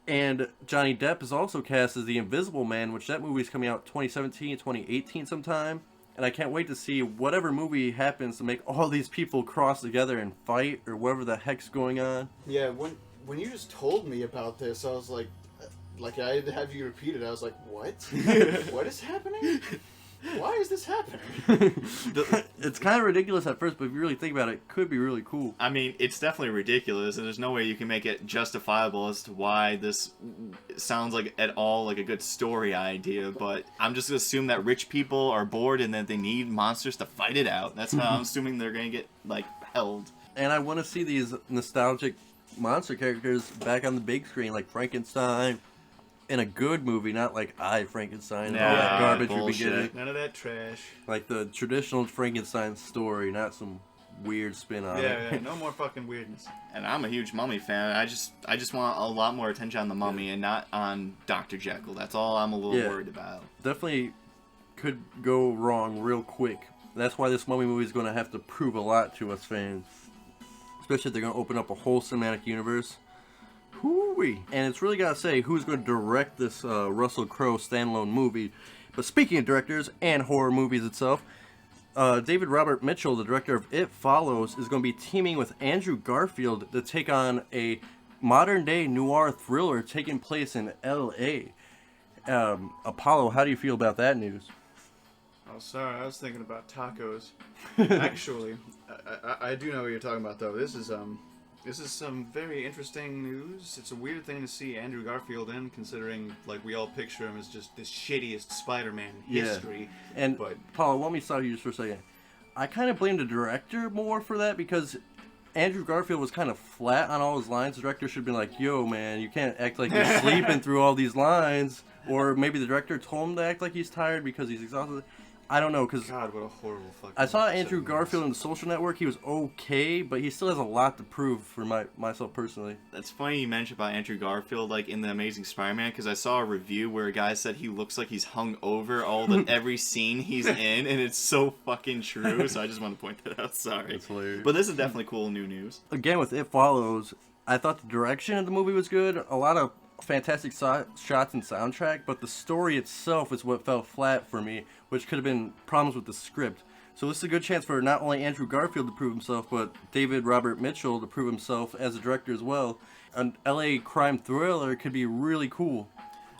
And Johnny Depp is also cast as the Invisible Man, which that movie is coming out 2017, 2018 sometime. And I can't wait to see whatever movie happens to make all these people cross together and fight or whatever the heck's going on. Yeah, when you just told me about this, I was like I had to have you repeat it. I was like, what? What is happening? Why is this happening? It's kind of ridiculous at first, but if you really think about it, it could be really cool. I mean, it's definitely ridiculous, and there's no way you can make it justifiable as to why this sounds like at all like a good story idea, but I'm just going to assume that rich people are bored and that they need monsters to fight it out. That's how I'm assuming they're going to get, like, held. And I want to see these nostalgic monster characters back on the big screen, like Frankenstein. In a good movie, not like Frankenstein and all that garbage we've been getting. None of that trash. Like the traditional Frankenstein story, not some weird spin on it. Yeah, no more fucking weirdness. And I'm a huge Mummy fan. I just want a lot more attention on the Mummy and not on Dr. Jekyll. That's all I'm a little worried about. Definitely could go wrong real quick. That's why this Mummy movie is going to have to prove a lot to us fans. Especially if they're going to open up a whole cinematic universe. Hoo-wee. And it's really got to say who's going to direct this Russell Crowe standalone movie. But speaking of directors and horror movies itself, David Robert Mitchell, the director of It Follows, is going to be teaming with Andrew Garfield to take on a modern-day noir thriller taking place in L.A. Apollo, how do you feel about that news? Oh, sorry, I was thinking about tacos. Actually, I do know what you're talking about, though. This is some very interesting news. It's a weird thing to see Andrew Garfield in, considering like we all picture him as just the shittiest Spider-Man in history. And Paul, let me stop you just for a second. I kind of blame the director more for that because Andrew Garfield was kind of flat on all his lines. The director should have been like, "Yo, man, you can't act like you're sleeping through all these lines." Or maybe the director told him to act like he's tired because he's exhausted. I don't know, because God, what a horrible fucking. I saw Andrew Garfield in The Social Network. He was okay, but he still has a lot to prove for myself personally. That's funny you mentioned about Andrew Garfield, like in The Amazing Spider-Man, because I saw a review where a guy said he looks like he's hung over every scene he's in, and it's so fucking true. So I just want to point that out. Sorry, that's hilarious. But this is definitely cool new news. Again, with It Follows, I thought the direction of the movie was good. A lot of fantastic shots and soundtrack, but the story itself is what fell flat for me, which could have been problems with the script. So this is a good chance for not only Andrew Garfield to prove himself, but David Robert Mitchell to prove himself as a director as well. An LA crime thriller could be really cool.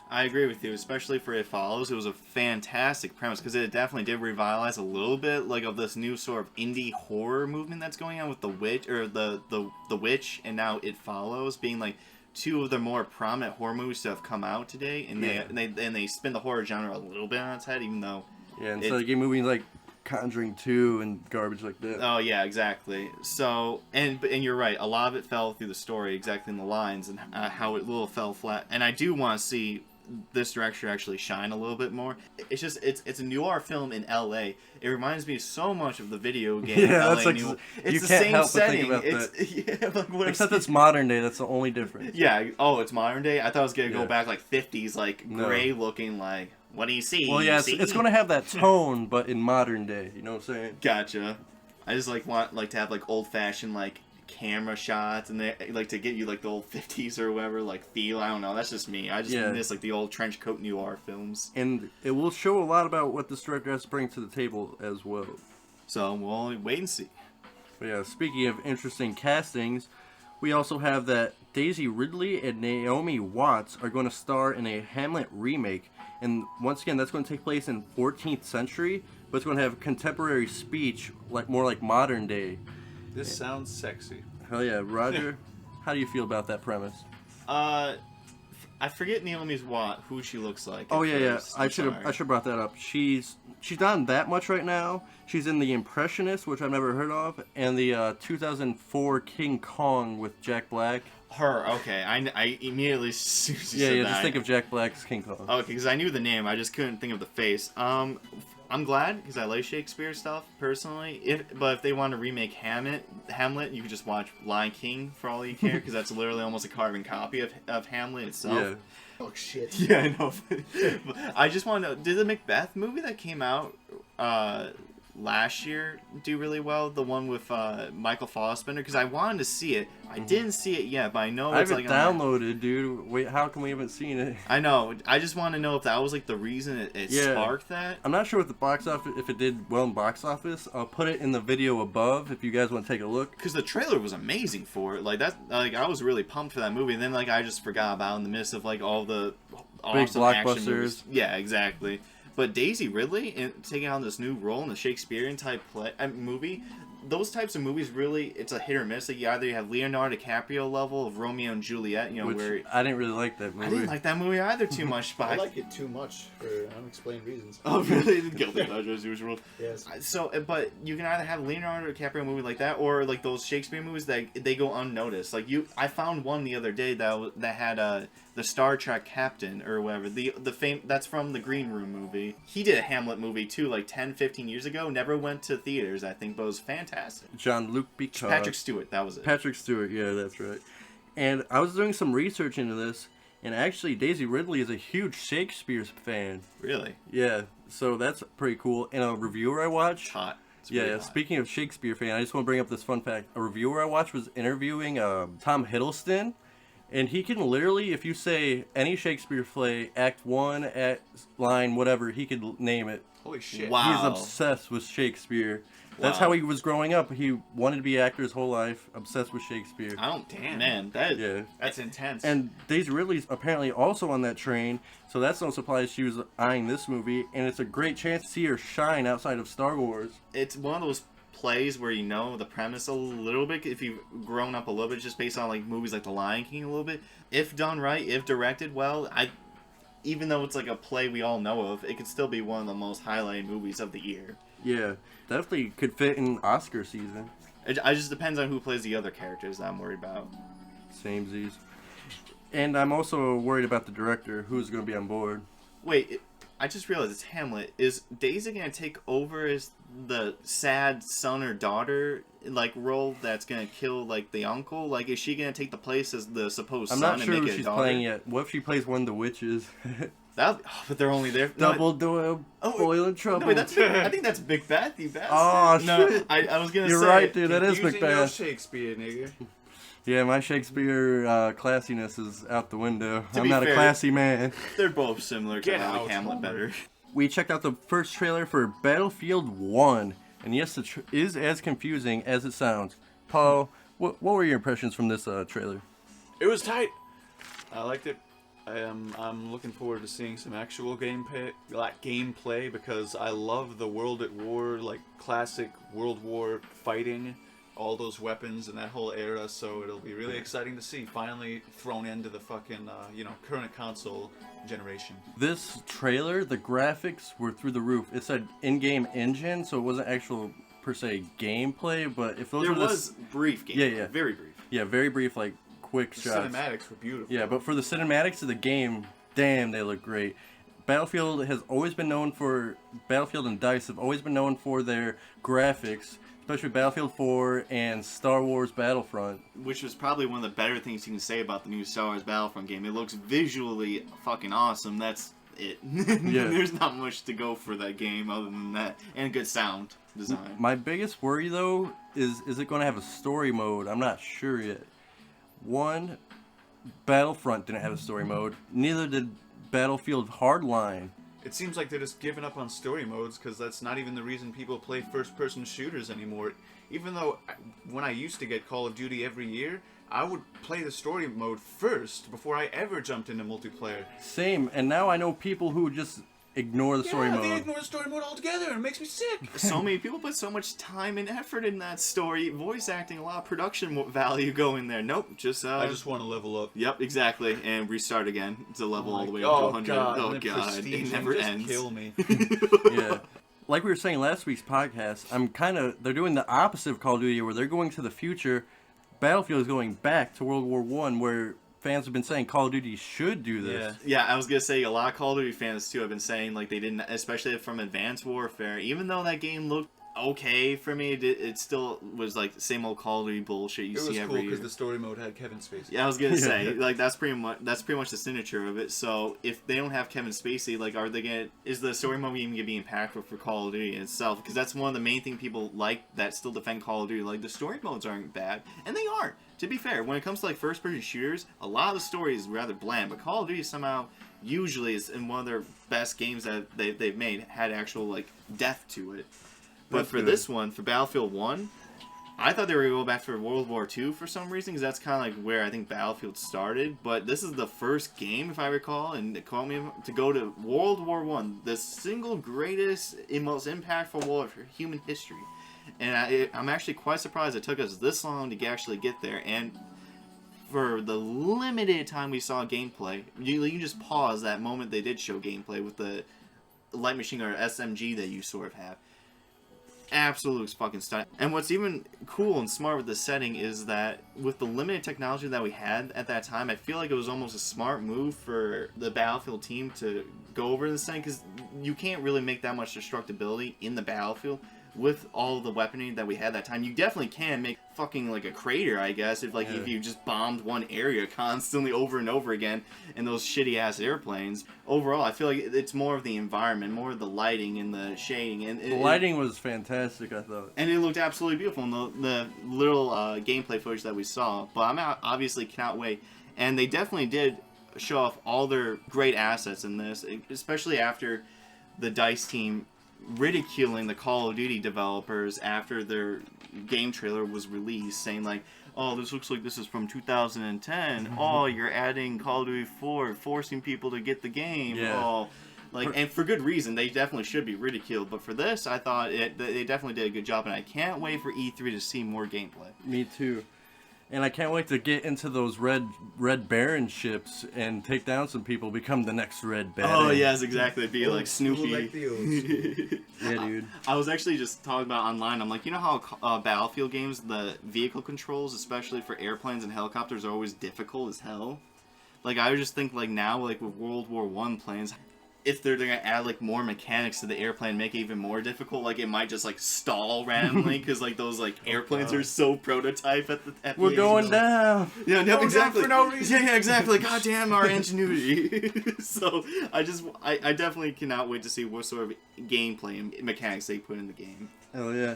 I agree with you, especially for It Follows. It was a fantastic premise because it definitely did revitalize a little bit like of this new sort of indie horror movement that's going on with the witch and now It Follows being like two of the more prominent horror movies to have come out today, and they spin the horror genre a little bit on its head, even though. Yeah, and so they get movies like Conjuring 2 and garbage like that. Oh yeah, exactly. So and you're right. A lot of it fell through the story, exactly in the lines, and how it little fell flat. And I do want to see this director actually shine a little bit more. It's just it's a noir film in L.A. It reminds me so much of the video game. Yeah, LA that's like it's you the can't same help setting. but think about that. Yeah, like what Except it's modern day. That's the only difference. Yeah. Oh, it's modern day. I thought it was gonna go Yeah. back like 50s, like gray looking, like. What do you see? Well, yeah, it's going to have that tone, but in modern day. You know what I'm saying? Gotcha. I just want to have like old fashioned like camera shots, and they like to get you like the old 50s or whatever like feel. I don't know. That's just me. I just miss like the old trench coat noir films. And it will show a lot about what this director has to bring to the table as well. So we'll wait and see. But yeah, speaking of interesting castings, we also have that Daisy Ridley and Naomi Watts are going to star in a Hamlet remake. And once again, that's going to take place in 14th century, but it's going to have contemporary speech, like more like modern day. This sounds sexy. Hell yeah, Roger. How do you feel about that premise? I forget Naomi's who she looks like. Oh yeah. First. I should have brought that up. She's not in that much right now. She's in The Impressionist, which I've never heard of, and the 2004 King Kong with Jack Black. Her, okay. I immediately said that. Just think of Jack Black's King Kong. Okay, because I knew the name, I just couldn't think of the face. I'm glad because I like Shakespeare stuff personally. But if they want to remake Hamlet, you could just watch Lion King for all you care, because that's literally almost a carbon copy of Hamlet itself. Yeah. Oh shit. Yeah, I know. But I just want to know: did the Macbeth movie that came out last year do really well? The one with Michael Fassbender, because I wanted to see it. I didn't see it yet, but I know I it's have it like downloaded, dude. Wait, how come we haven't seen it? I know. I just want to know if that was like the reason it sparked that. I'm not sure what the box office, if it did well in box office. I'll put it in the video above if you guys want to take a look. Because the trailer was amazing for it. Like that. Like I was really pumped for that movie, and then like I just forgot about it in the midst of like all the awesome action movies. Yeah, exactly. But Daisy Ridley taking on this new role in the Shakespearean type movie, those types of movies really, it's a hit or miss. Like you have Leonardo DiCaprio level of Romeo and Juliet, Which where I didn't really like that movie. I didn't like that movie either too much. But I like it too much for unexplained reasons. Oh really? Guilty pleasure as usual. Yes. So, but you can either have Leonardo DiCaprio movie like that, or like those Shakespeare movies that they go unnoticed. Like I found one the other day that had the Star Trek captain or whatever, the that's from the Green Room movie. He did a Hamlet movie too, like 10-15 years ago. Never went to theaters, I think, but it was fantastic. Jean-Luc Picard. Patrick Stewart, that was it. Patrick Stewart, yeah, that's right. And I was doing some research into this, and actually Daisy Ridley is a huge Shakespeare fan. Really? Yeah, so that's pretty cool. And a reviewer I watched. It's hot. It's Yeah, really hot. speaking of Shakespeare fan, I just want to bring up this fun fact. A reviewer I watched was interviewing Tom Hiddleston, and he can literally, if you say any Shakespeare play, act 1, act line, whatever, he could name it. Holy shit. Wow. He's obsessed with Shakespeare. That's Wow. how he was growing up. He wanted to be an actor his whole life, obsessed with Shakespeare. Man, Yeah. That's intense. And Daisy Ridley's apparently also on that train, so that's no surprise she was eyeing this movie, and it's a great chance to see her shine outside of Star Wars. it's one of those plays where you know the premise a little bit if you've grown up a little bit just based on like movies like The Lion King a little bit. If done right, if directed well, even though it's like a play we all know of, it could still be one of the most highlighted movies of the year. Yeah, definitely could fit in Oscar season. It just depends on who plays the other characters that I'm worried about. Samesies. And I'm also worried about the director, who's going to be on board. Wait, I just realized it's Hamlet. Is Daisy gonna take over as the sad son or daughter like role that's gonna kill like the uncle? Like, is she gonna take the place as the supposed I'm son not and sure make who it a she's daughter? playing yet. What if she plays one of the witches? But they're only there. Double Doyle, boiling trouble. No, wait, I think that's Macbeth, you bastard. Oh, no, shit. I was gonna You're say. right, dude. That is Using your Macbeth. Shakespeare, nigga. Yeah, my Shakespeare classiness is out the window. To I'm be not fair- a classy man. They're both similar. Get I like out, Hamlet Homer. better. We checked out the first trailer for Battlefield 1, and yes, it is as confusing as it sounds. Paul, what were your impressions from this trailer? It was tight. I liked it. I'm looking forward to seeing some actual gameplay because I love the World at War, like classic World War fighting. all those weapons and that whole era. So it'll be really exciting to see finally thrown into the fucking current console generation. This trailer, the graphics were through the roof. It said in-game engine, so it wasn't actual per se gameplay. But if those there were was brief gameplay, yeah, very brief. Yeah, very brief, like quick The shots. cinematics were beautiful. Yeah, but for the cinematics of the game, damn, they look great. Battlefield has always been known for, Battlefield and DICE have always been known for their graphics, especially Battlefield 4 and Star Wars Battlefront. Which was probably one of the better things you can say about the new Star Wars Battlefront game. It looks visually fucking awesome. That's it. Yeah. There's not much to go for that game other than that. And good sound design. My biggest worry, though, is it going to have a story mode? I'm not sure yet. One, Battlefront didn't have a story mode. Neither did Battlefield Hardline. It seems like they're just giving up on story modes because that's not even the reason people play first-person shooters anymore. Even though when I used to get Call of Duty every year, I would play the story mode first before I ever jumped into multiplayer. Same, and now I know people who just ignore the story mode. They ignore the story mode altogether, and it makes me sick. So many people put so much time and effort in that story. Voice acting, a lot of production value going there. Nope, just... I just want to level up. Yep, exactly, and restart again to level all the way up to 100. Oh god, it never ends. Kill me. Yeah. Like we were saying last week's podcast, they're doing the opposite of Call of Duty, where they're going to the future. Battlefield is going back to World War I, where fans have been saying Call of Duty should do this. Yeah, I was gonna say a lot of Call of Duty fans too have been saying like they didn't, especially from Advanced Warfare. Even though that game looked okay for me, it still was like the same old Call of Duty bullshit you see every year. It was cool because the story mode had Kevin Spacey. Yeah, I was gonna say like that's pretty much the signature of it. So if they don't have Kevin Spacey, like is the story mode even gonna be impactful for Call of Duty itself? Because that's one of the main things people like that still defend Call of Duty. Like the story modes aren't bad, and they aren't. To be fair, when it comes to like first-person shooters, a lot of the story is rather bland, but Call of Duty somehow usually is in one of their best games that they've made had actual like depth to it. But for this one, for Battlefield 1, I thought they were going to go back to World War II for some reason, because that's kind of like where I think Battlefield started. But this is the first game, if I recall, and call me to go to World War I, the single greatest and most impactful war of human history. And I'm actually quite surprised it took us this long to actually get there. And for the limited time we saw gameplay, you can just pause that moment they did show gameplay with the light machine or SMG that you sort of have. Absolute fucking stunning. And what's even cool and smart with this setting is that with the limited technology that we had at that time, I feel like it was almost a smart move for the Battlefield team to go over this thing, because you can't really make that much destructibility in the battlefield with all the weaponry that we had that time. You definitely can make fucking like a crater, I guess, if you just bombed one area constantly over and over again in those shitty ass airplanes. Overall, I feel like it's more of the environment, more of the lighting and the shading, and the lighting was fantastic, I thought, and it looked absolutely beautiful in the little gameplay footage that we saw. But obviously cannot wait, and they definitely did show off all their great assets in this, especially after the DICE team ridiculing the Call of Duty developers after their game trailer was released, saying like, oh, this looks like this is from 2010. Oh, you're adding Call of Duty 4, forcing people to get the game. Yeah. Oh, and for good reason. They definitely should be ridiculed. But for this, I thought they definitely did a good job, and I can't wait for E3 to see more gameplay. Me too. And I can't wait to get into those Red Baron ships and take down some people, become the next Red Baron. Oh, yes, exactly. Be like Snoopy. Like the old school. Yeah, dude. I was actually just talking about online. I'm like, you know how Battlefield games, the vehicle controls, especially for airplanes and helicopters, are always difficult as hell? Like, I would just think, like, now, like, with World War I planes, if they're going to add, like, more mechanics to the airplane, make it even more difficult, like, it might just, like, stall randomly, because, like, those, like, airplanes are so prototype at the We're going down. Yeah, no, exactly. Down for no reason. Yeah, exactly. God damn our ingenuity. So, I definitely cannot wait to see what sort of gameplay and mechanics they put in the game. Hell yeah.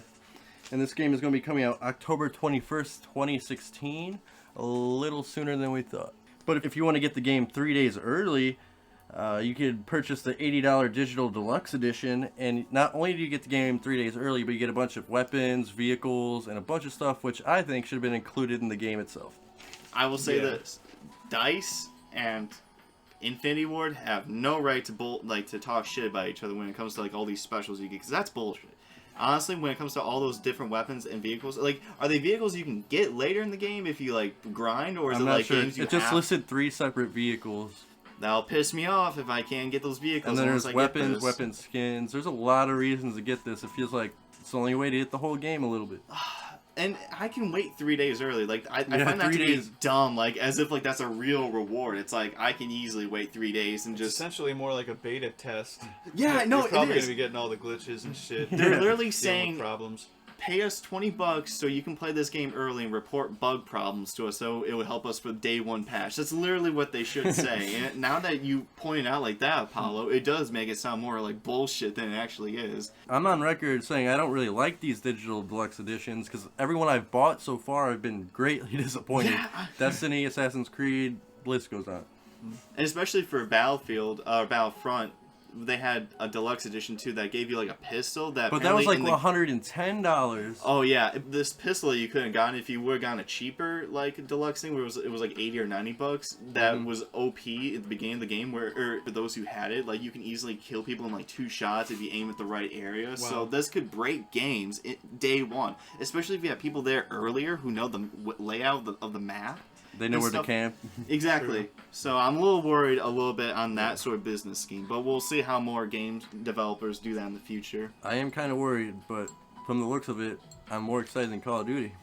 And this game is going to be coming out October 21st, 2016, a little sooner than we thought. But if you want to get the game 3 days early, you could purchase the $80 digital deluxe edition, and not only do you get the game 3 days early, but you get a bunch of weapons, vehicles, and a bunch of stuff which I think should have been included in the game itself. I will say this: DICE and Infinity Ward have no right to talk shit about each other when it comes to like all these specials you get, because that's bullshit. honestly, when it comes to all those different weapons and vehicles, like, are they vehicles you can get later in the game if you, like, grind, or is I'm it, not like, sure. games you It just have? listed 3 separate vehicles. That'll piss me off if I can't get those vehicles. And then unless there's I get weapons, this. weapon skins. There's a lot of reasons to get this. It feels like it's the only way to get the whole game a little bit. And I can wait 3 days early. Like, I Yeah, find that 3 to days. be dumb. Like, as if, like, that's a real reward. It's like, I can easily wait 3 days and It's just... essentially more like a beta test. Yeah, no, You're probably it is. gonna be getting all the glitches and shit. They're Yeah. literally Dealing with saying, problems. pay us $20 so you can play this game early and report bug problems to us, so it would help us for the day 1 patch. That's literally what they should say. And now that you point it out like that, Apollo, it does make it sound more like bullshit than it actually is. I'm on record saying I don't really like these digital deluxe editions because everyone I've bought so far I've been greatly disappointed. Yeah. Destiny, Assassin's Creed, list goes on. And especially for Battlefield, Battlefront, they had a deluxe edition too that gave you like a pistol that. But that was like apparently in $110. Oh yeah, this pistol you couldn't have gotten if you would have gotten a cheaper like deluxe thing where it was like $80 or $90. That was OP at the beginning of the game where for those who had it, like you can easily kill people in like 2 shots if you aim at the right area. So this could break games day 1, especially if you have people there earlier who know the layout of the map. They know and where stuff. to camp. Exactly. So I'm a little worried a little bit on that sort of business scheme, but we'll see how more game developers do that in the future. I am kind of worried, but from the looks of it, I'm more excited than Call of Duty.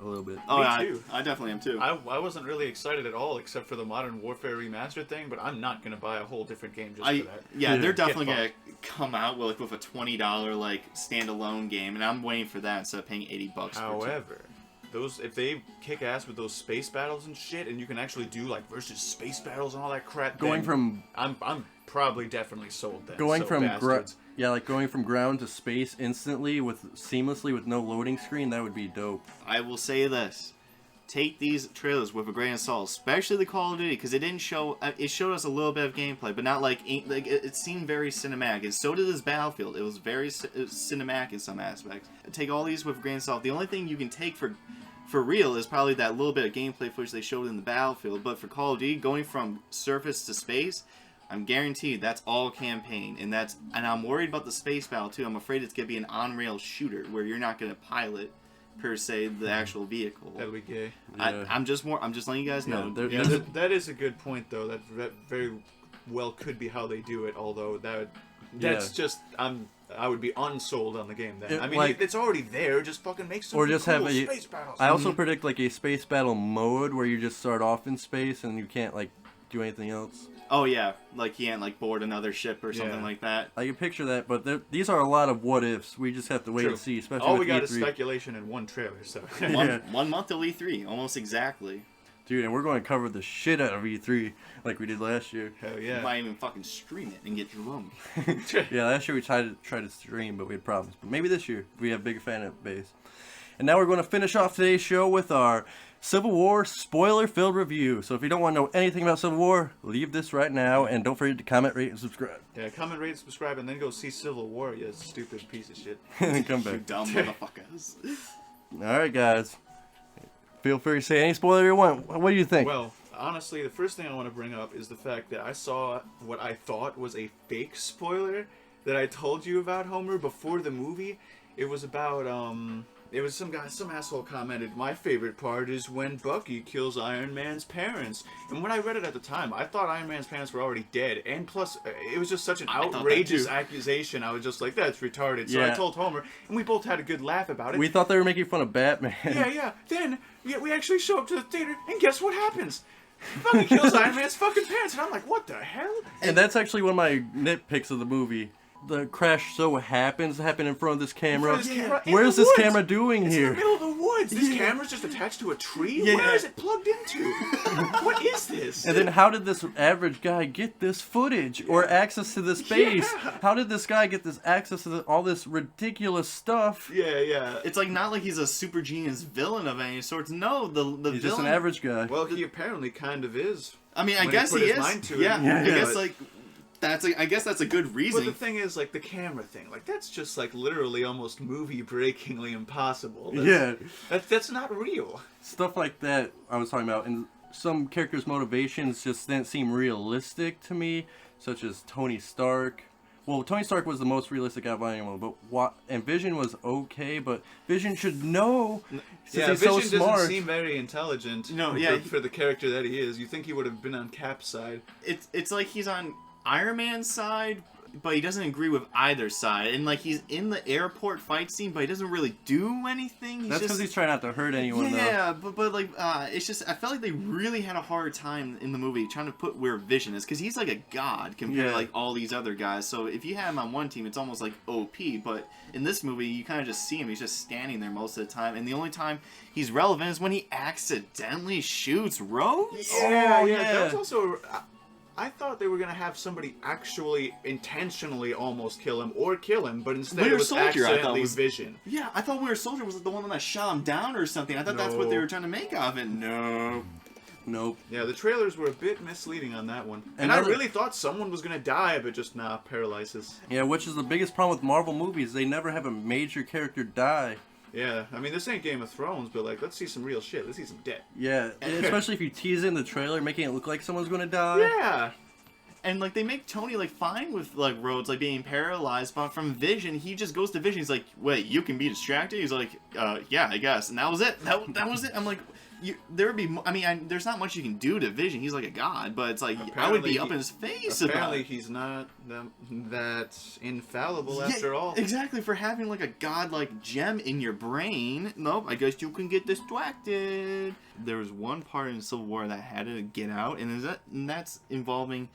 A little bit. Oh, Me too. I definitely am too. I wasn't really excited at all, except for the Modern Warfare Remastered thing, but I'm not gonna buy a whole different game just for that. Yeah, they're Yeah. definitely Get gonna come out with a $20 like standalone game, and I'm waiting for that instead of paying $80. However, if they kick ass with those space battles and shit, and you can actually do like versus space battles and all that crap, Going then from I'm probably definitely sold then. going so from bastards. going from ground to space instantly seamlessly with no loading screen, that would be dope. I will say this: take these trailers with a grain of salt, especially the Call of Duty, because it didn't show. It showed us a little bit of gameplay, but not like it seemed very cinematic, and so did this Battlefield. It was very cinematic in some aspects. Take all these with a grain of salt. The only thing you can take for real is probably that little bit of gameplay footage they showed in the Battlefield. But for Call of Duty, going from surface to space, I'm guaranteed that's all campaign, and I'm worried about the space battle too. I'm afraid it's gonna be an on-rail shooter where you're not gonna pilot per se the actual vehicle. That'll be gay. Yeah. I'm just letting you guys know. Yeah, Yeah, that is a good point though. That very well could be how they do it. Although that's just I would be unsold on the game then. I mean, it's already there. Just fucking make some just cool have a space battles. I also predict like a space battle mode where you just start off in space and you can't like do anything else. Oh yeah, like he can't like board another ship or something like that. I can picture that, but these are a lot of what ifs. We just have to wait True. and see. Especially All with we got E3. is speculation in one trailer. So One month till E3, almost exactly. Dude, and we're going to cover the shit out of E3 like we did last year. hell You yeah. might even fucking stream it and get drunk. Yeah, last year we tried to stream, but we had problems. But maybe this year we have a big fan base. And now we're going to finish off today's show with our Civil War spoiler-filled review. So if you don't want to know anything about Civil War, leave this right now, and don't forget to comment, rate, and subscribe. Yeah, comment, rate, subscribe, and then go see Civil War. You stupid piece of shit. And come You back. dumb motherfuckers. All right, guys. Feel free to say any spoiler you want. What do you think? Well, honestly, the first thing I want to bring up is the fact that I saw what I thought was a fake spoiler that I told you about, Homer, before the movie. It was about, it was some asshole commented, my favorite part is when Bucky kills Iron Man's parents. And when I read it at the time, I thought Iron Man's parents were already dead. And plus, it was just such an outrageous accusation. I was just like, that's retarded. So I told Homer, and we both had a good laugh about it. We thought they were making fun of Batman. Yeah. Then we actually show up to the theater, and guess what happens? Fucking kills Iron Man's fucking parents, and I'm like, what the hell? And that's actually one of my nitpicks of the movie. The crash happens to happen in front of this camera. What is this camera doing It's here? in the middle of the woods. This camera's just attached to a tree? Yeah. Where is it plugged into? What is this? And then how did this average guy get this footage or access to this space? Yeah. How did this guy get this access to all this ridiculous stuff? Yeah. It's like not like he's a super genius villain of any sorts. No, the He's villain. just an average guy. Well, he apparently kind of is. I mean, I when guess he put he his is. mind to it. Yeah, Yeah. I guess like I guess that's a good reason. But the thing is, like, the camera thing, like, that's just, like, literally almost movie-breakingly impossible. That's not real. Stuff like that I was talking about. And some characters' motivations just didn't seem realistic to me, such as Tony Stark. Well, Tony Stark was the most realistic out of anyone, and Vision was okay, but Vision should know since he's Vision so smart. doesn't seem very intelligent. No, yeah, for the character that he is. You think he would have been on Cap's side? It's like he's on Iron Man's side, but he doesn't agree with either side, and like he's in the airport fight scene, but he doesn't really do anything. That's because he's trying not to hurt anyone. Yeah, but like it's just I felt like they really had a hard time in the movie trying to put where Vision is, because he's like a god compared to like all these other guys. So if you have him on one team, it's almost like OP. But in this movie, you kind of just see him. He's just standing there most of the time, and the only time he's relevant is when he accidentally shoots Rhodes. Yeah. That was also. I thought they were gonna have somebody actually intentionally almost kill him, but instead it was accidentally Vision. Yeah, I thought Winter Soldier was the one that shot him down or something. I thought that's what they were trying to make of it. No. Nope. Yeah, the trailers were a bit misleading on that one. And I really thought someone was gonna die, but just paralysis. Yeah, which is the biggest problem with Marvel movies. They never have a major character die. Yeah, I mean, this ain't Game of Thrones, but like, let's see some real shit. Let's see some death. Yeah, especially if you tease in the trailer, making it look like someone's gonna die. Yeah. And like they make Tony like fine with like Rhodes like being paralyzed, but from Vision he just goes to Vision. He's like, "Wait, you can be distracted?" He's like, "Yeah, I guess." And that was it. That was it. I'm like, there would be. There's not much you can do to Vision. He's like a god, but it's like I would be up in his face. Apparently, he's not that infallible after all. Exactly, for having like a god-like gem in your brain. Nope, I guess you can get distracted. There was one part in Civil War that had to get out, and that's involving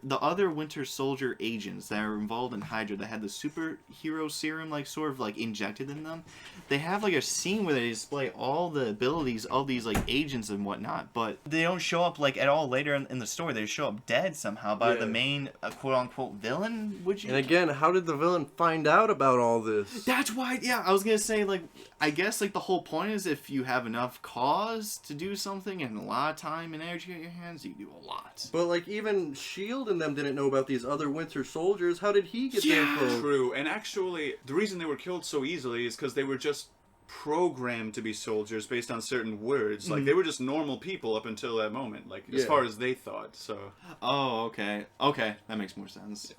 the other Winter Soldier agents that are involved in Hydra that had the superhero serum like sort of like injected in them. They have like a scene where they display all the abilities of these like agents and whatnot, but they don't show up like at all later in the story. They show up dead somehow by the main quote unquote villain. And again, how did the villain find out about all this? That's why. Yeah, I was gonna say like I guess like the whole point is if you have enough cause to do something and a lot of time and energy at your hands, you do a lot. But like even S.H.I.E.L.D. and them didn't know about these other Winter Soldiers. How did he get the info? True, and actually the reason they were killed so easily is because they were just programmed to be soldiers based on certain words. Like they were just normal people up until that moment, like as far as they thought. So okay, that makes more sense.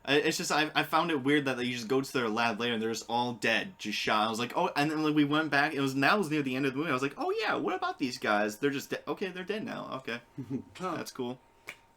It's just I found it weird that you just go to their lab later and they're just all dead, just shot. I was like, oh, and then like we went back. That was near the end of the movie. I was like, oh yeah, what about these guys? They're just dead. Okay, they're dead now. Okay, that's cool.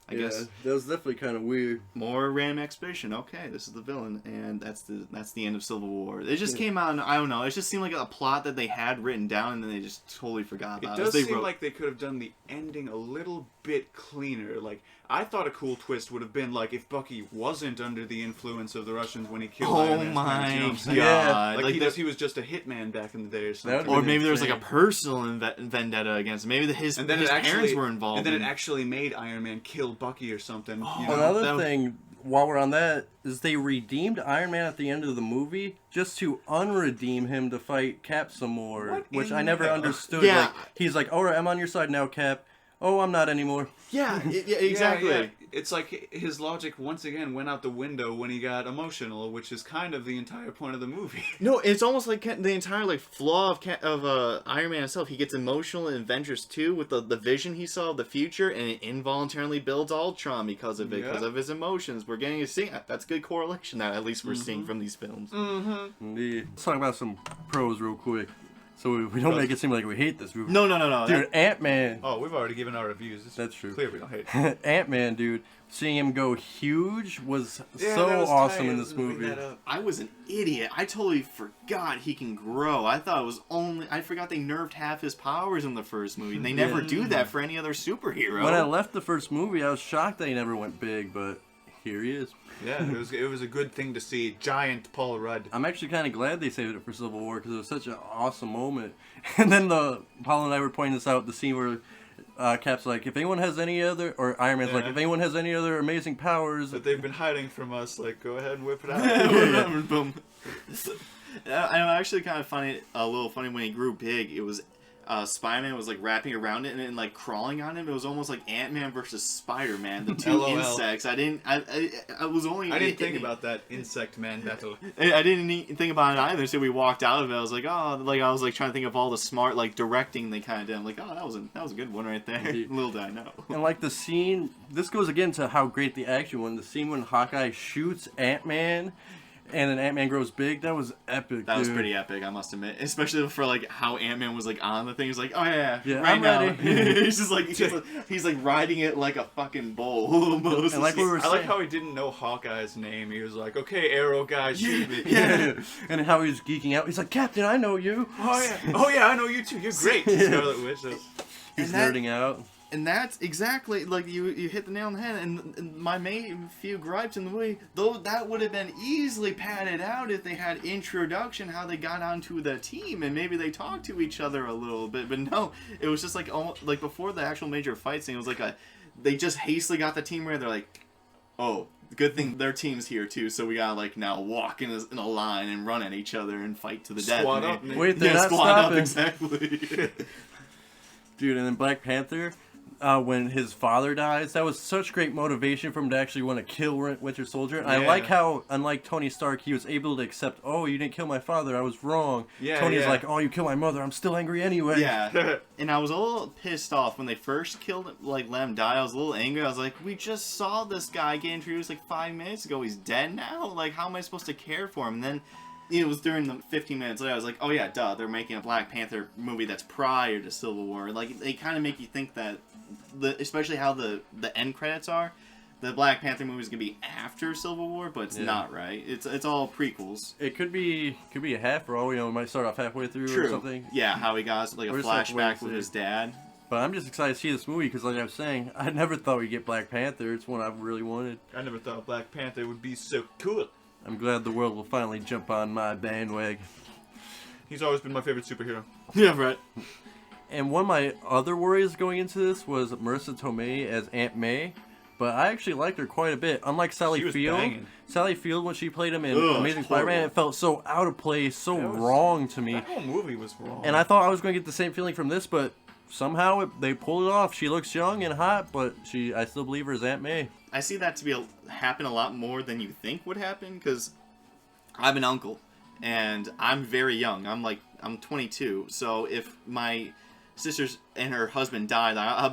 I guess that was definitely kind of weird. More random exposition. Okay, this is the villain, and that's the end of Civil War. It just came out. I don't know. It just seemed like a plot that they had written down, and then they just totally forgot about it. It does seem like they could have done the ending a little bit cleaner. Like I thought a cool twist would have been like if Bucky wasn't under the influence of the Russians when he killed Iron Man. My you know god! Yeah. Like he was just a hitman back in the day or something. Or maybe there was like a personal vendetta against him. Maybe his parents were involved. And then it actually made Iron Man kill Bucky or something. Another thing, while we're on that, is they redeemed Iron Man at the end of the movie just to unredeem him to fight Cap some more, which I never understood. Yeah. Like, he's like, all right, I'm on your side now, Cap. Oh, I'm not anymore. Yeah, exactly. Yeah. It's like his logic once again went out the window when he got emotional, which is kind of the entire point of the movie. No, it's almost like the entire like flaw of Iron Man himself. He gets emotional in Avengers 2 with the vision he saw of the future, and it involuntarily builds Ultron because of it, because of his emotions. We're getting to see that's good correlation that at least we're seeing from these films. Indeed. Let's talk about some pros real quick. So we don't make it seem like we hate this movie. No. Dude, Ant-Man. Oh, we've already given our reviews. That's true. Clear we don't hate it. Ant-Man, dude. Seeing him go huge was so awesome in this movie. I was an idiot. I totally forgot he can grow. I thought it was I forgot they nerfed half his powers in the first movie. And they never do that for any other superhero. When I left the first movie, I was shocked that he never went big, but here he is. Yeah, it was a good thing to see. Giant Paul Rudd. I'm actually kind of glad they saved it for Civil War because it was such an awesome moment. And then Paul and I were pointing this out, the scene where Cap's like, if anyone has any other, or Iron Man's like, if anyone has any other amazing powers that they've been hiding from us, like, go ahead and whip it out. Boom. I actually kind of find it a little funny when he grew big. It was Spider-Man was like wrapping around it and like crawling on him. It was almost like Ant-Man versus Spider-Man, the two LOL. insects. I didn't think about that insect man battle. I didn't think about it either. So we walked out of it. I was like, oh, like I was like trying to think of all the smart like directing they kind of did. I'm like, oh, that was a good one right there. Little did I know. And like the scene, this goes again to how great the action was. The scene when Hawkeye shoots Ant-Man, and then Ant-Man grows big. That was epic. That was pretty epic, I must admit. Especially for like how Ant-Man was like on the thing. He's like, oh yeah, Yeah, right I'm now. ready. he's like riding it like a fucking bull almost. And like we were I like saying, how he didn't know Hawkeye's name. He was like, okay, Arrow guy, shoot me. yeah, and how he was geeking out. He's like, Captain, I know you. Oh yeah, I know you too. You're great. Scarlet Witch. He's nerding out. And that's exactly, like, you hit the nail on the head, and my main few gripes in the movie, though that would have been easily padded out if they had introduction, how they got onto the team, and maybe they talked to each other a little bit, but no, it was just like, almost, like, before the actual major fight scene, it was like they just hastily got the team ready, they're like, oh, good thing their team's here too, so we gotta, like, now walk in a line and run at each other and fight to the death. Squad up. Wait, they're not squad up, stopping. exactly. Dude, and then Black Panther, when his father dies, that was such great motivation for him to actually want to kill Winter Soldier. And I like how, unlike Tony Stark, he was able to accept, oh, you didn't kill my father, I was wrong. Yeah, Tony's yeah. like, oh, you killed my mother, I'm still angry anyway. Yeah, and I was a little pissed off when they first killed him, like, let him die. I was a little angry. I was like, we just saw this guy get introduced like 5 minutes ago. He's dead now? Like, how am I supposed to care for him? And then it was during the 15 minutes later, I was like, oh yeah, duh, they're making a Black Panther movie that's prior to Civil War. Like, they kind of make you think that, especially how the end credits are, the Black Panther movie is going to be after Civil War, but it's not, right? It's all prequels. It could be a half for all we know. It might start off halfway through or something. Yeah, how he got like a We're just have to wait flashback and with see. his dad. But I'm just excited to see this movie because, like I was saying, I never thought we'd get Black Panther. It's one I really wanted. I never thought Black Panther would be so cool. I'm glad the world will finally jump on my bandwagon. He's always been my favorite superhero. Yeah, right. And one of my other worries going into this was Marissa Tomei as Aunt May. But I actually liked her quite a bit. Unlike Sally She was Field. banging. Sally Field, when she played him in Ugh, Amazing Spider-Man, horrible. it felt so out of place, so That was- wrong to me. That whole movie was wrong. And I thought I was going to get the same feeling from this, but somehow they pulled it off. She looks young and hot, but I still believe her as Aunt May. I see that to be happen a lot more than you think would happen, because I have an uncle, and I'm very young. I'm 22, so if my sisters and her husband died, I'll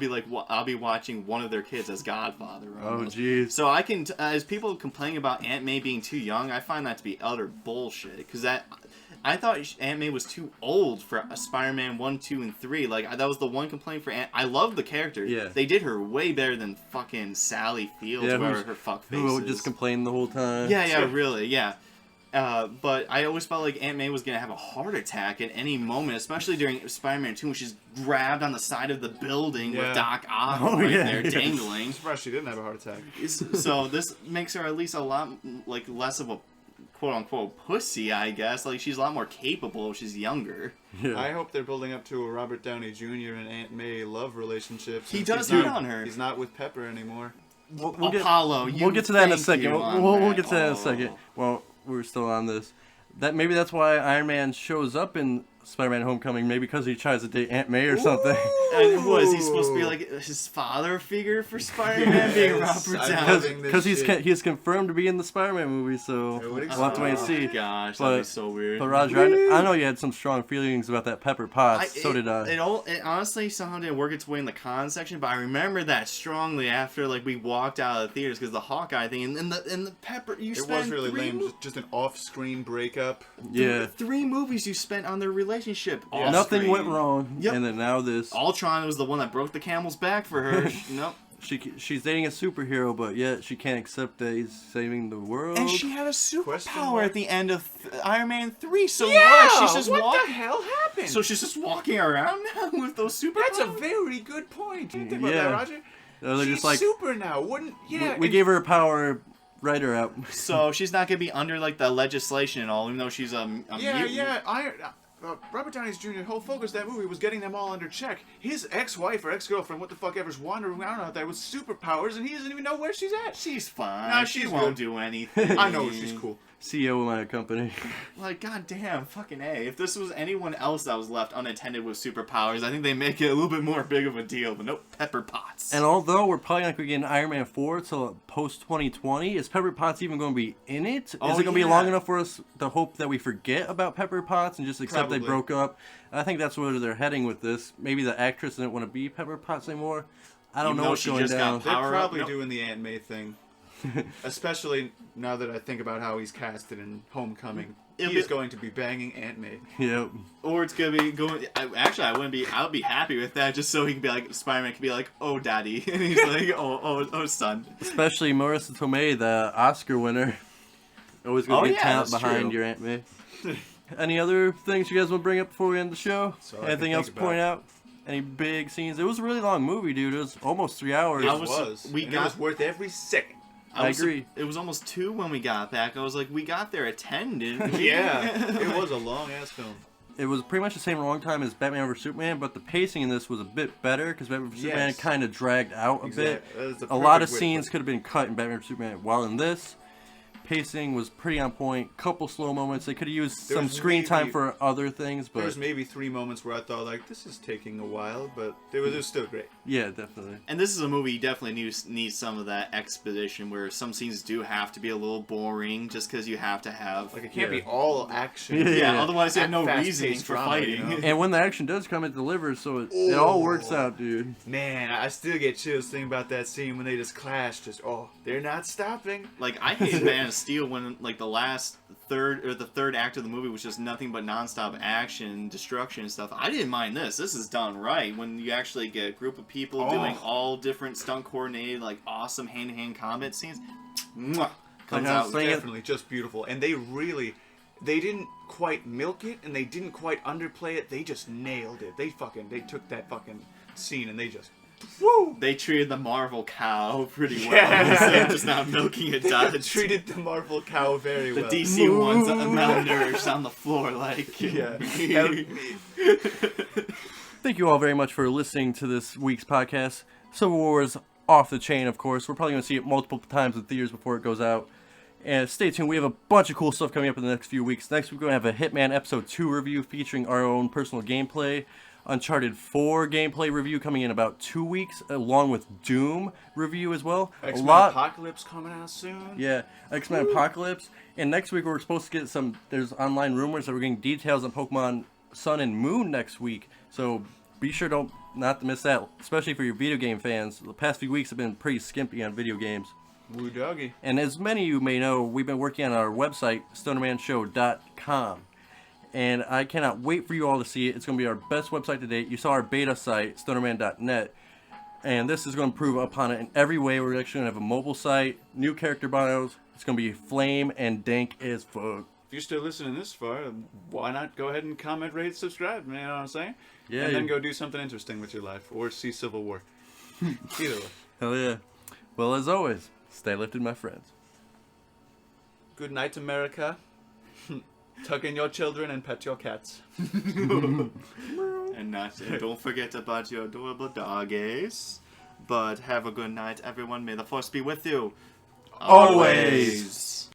be watching one of their kids as Godfather. Oh, almost. jeez. So I can, as people complaining about Aunt May being too young, I find that to be utter bullshit. Because I thought Aunt May was too old for Spider-Man 1, 2, and 3. Like, that was the one complaint for Aunt. I love the character. Yeah. They did her way better than fucking Sally Fields, Yeah, whoever her fuck face Who is. just complained the whole time. Yeah, really, yeah. But I always felt like Aunt May was going to have a heart attack at any moment, especially during Spider-Man 2 when she's grabbed on the side of the building with Yeah. Doc Ock there dangling. I'm surprised she didn't have a heart attack. So this makes her at least a lot like less of a quote-unquote pussy, I guess. Like, she's a lot more capable if she's younger. Yeah. I hope they're building up to a Robert Downey Jr. and Aunt May love relationship. He since does he's hit not- on her. He's not with Pepper anymore. We'll Apollo, we'll get to that in a thank second. you on We'll that. get to that in a Oh. second. Well, we're still on this. Maybe that's why Iron Man shows up in Spider-Man Homecoming. Maybe because he tries to date Aunt May or something. And was he supposed to be like his father figure for Spider-Man, being Yes, Robert I Downey? love it. Because shit. he's confirmed to be in the Spider-Man movie, so I would we'll have to wait and see. Gosh, But- that'd be so weird. But Roger, I know you had some strong feelings about that Pepper Potts. So did I. It honestly somehow didn't work its way in the con section, but I remember that strongly after like we walked out of the theaters because the Hawkeye thing and the Pepper. You It spent was really three lame. Just an off-screen breakup. Yeah. 3 movies you spent on their relationship. Yeah. Nothing off-screen. went wrong. Yep. And then now this. Ultron was the one that broke the camel's back for her. Nope. She's dating a superhero, but yet she can't accept that he's saving the world. And she had a Question superpower mark? at the end of Iron Man 3. So Yeah, what? She's just what walking. the hell happened? So she's just walking around now with those superpowers. That's a very good point. Didn't think about Yeah. that, Roger. They're She's just like, super now. Wouldn't? Yeah. we gave her a power, write her out. So she's not gonna be under like the legislation and all, even though she's a Yeah, mutant. yeah. Robert Downey Jr. whole focus of that movie was getting them all under check. His ex-wife or ex-girlfriend, what the fuck ever's wandering around out there with superpowers, and he doesn't even know where she's at. She's fine. Nah, she she's won't good. do anything. I know she's cool. CEO of my company. Like, goddamn, fucking A. If this was anyone else that was left unattended with superpowers, I think they make it a little bit more big of a deal. But nope, Pepper Potts. And although we're probably not going to get an Iron Man 4 till post-2020, is Pepper Potts even going to be in it? Is it going to be long enough for us to hope that we forget about Pepper Potts and just accept they broke up? I think that's where they're heading with this. Maybe the actress didn't want to be Pepper Potts anymore. I don't know what's going down. They're probably doing the Aunt May thing. Especially now that I think about how he's casted in Homecoming. He is going to be banging Aunt May. Yep. Or it's going to be going... Actually, I would be happy with that just so he can be like... Spider-Man can be like, oh, daddy. And he's like, oh, son. Especially Marissa Tomei, the Oscar winner. Always going to be talent behind your Aunt May. Any other things you guys want to bring up before we end the show? Anything else to point out? Any big scenes? It was a really long movie, dude. It was almost 3 hours. It was worth every second. I agree. It was almost 2 when we got back. I was like, we got there at 10, didn't we? Yeah. It was a long-ass film. It was pretty much the same long time as Batman vs. Superman, but the pacing in this was a bit better because Batman vs. Superman kind of dragged out a bit. A lot of scenes could have been cut in Batman vs. Superman, while in this, pacing was pretty on point. Couple slow moments. They could have used some screen time for other things, but there's maybe 3 moments where I thought like this is taking a while, but it was still great. Yeah, definitely. And this is a movie you definitely need some of that exposition where some scenes do have to be a little boring just because you have to have like it can't be all action. Yeah, otherwise you have no reasoning for fighting. You know? And when the action does come, it delivers, so it all works out, dude. Man, I still get chills thinking about that scene when they just clash. They're not stopping. Like I hated Man of Steel when like the third act of the movie was just nothing but nonstop action, destruction and stuff. I didn't mind this. This is done right when you actually get a group of people doing all different stunt coordinated, like awesome hand-to-hand combat scenes. Mwah, comes out definitely just beautiful. And they didn't quite milk it and they didn't quite underplay it. They just nailed it. They took that fucking scene and they just woo! They treated the Marvel cow pretty well. Instead of just not milking it. They treated the Marvel cow very well. The DC ones malnourished on the floor, like yeah. Thank you all very much for listening to this week's podcast. Civil War is off the chain, of course. We're probably going to see it multiple times in theaters before it goes out. And stay tuned. We have a bunch of cool stuff coming up in the next few weeks. Next week, we're going to have a Hitman Episode 2 review featuring our own personal gameplay. Uncharted 4 gameplay review coming in about 2 weeks, along with Doom review as well. X-Men Apocalypse coming out soon. Yeah, X-Men Apocalypse. And next week we're supposed to get there's online rumors that we're getting details on Pokemon Sun and Moon next week. So be sure not to miss that, especially for your video game fans. The past few weeks have been pretty skimpy on video games. Woo doggy. And as many of you may know, we've been working on our website, stonermanshow.com. And I cannot wait for you all to see it. It's going to be our best website to date. You saw our beta site, stonerman.net. And this is going to improve upon it in every way. We're actually going to have a mobile site, new character bios. It's going to be flame and dank as fuck. If you're still listening this far, why not go ahead and comment, rate, subscribe, man, you know what I'm saying? Yeah. And then go do something interesting with your life. Or see Civil War. Either way. Hell yeah. Well, as always, stay lifted, my friends. Good night, America. Tuck in your children and pet your cats. And don't forget about your adorable doggies. But have a good night, everyone. May the force be with you. Always.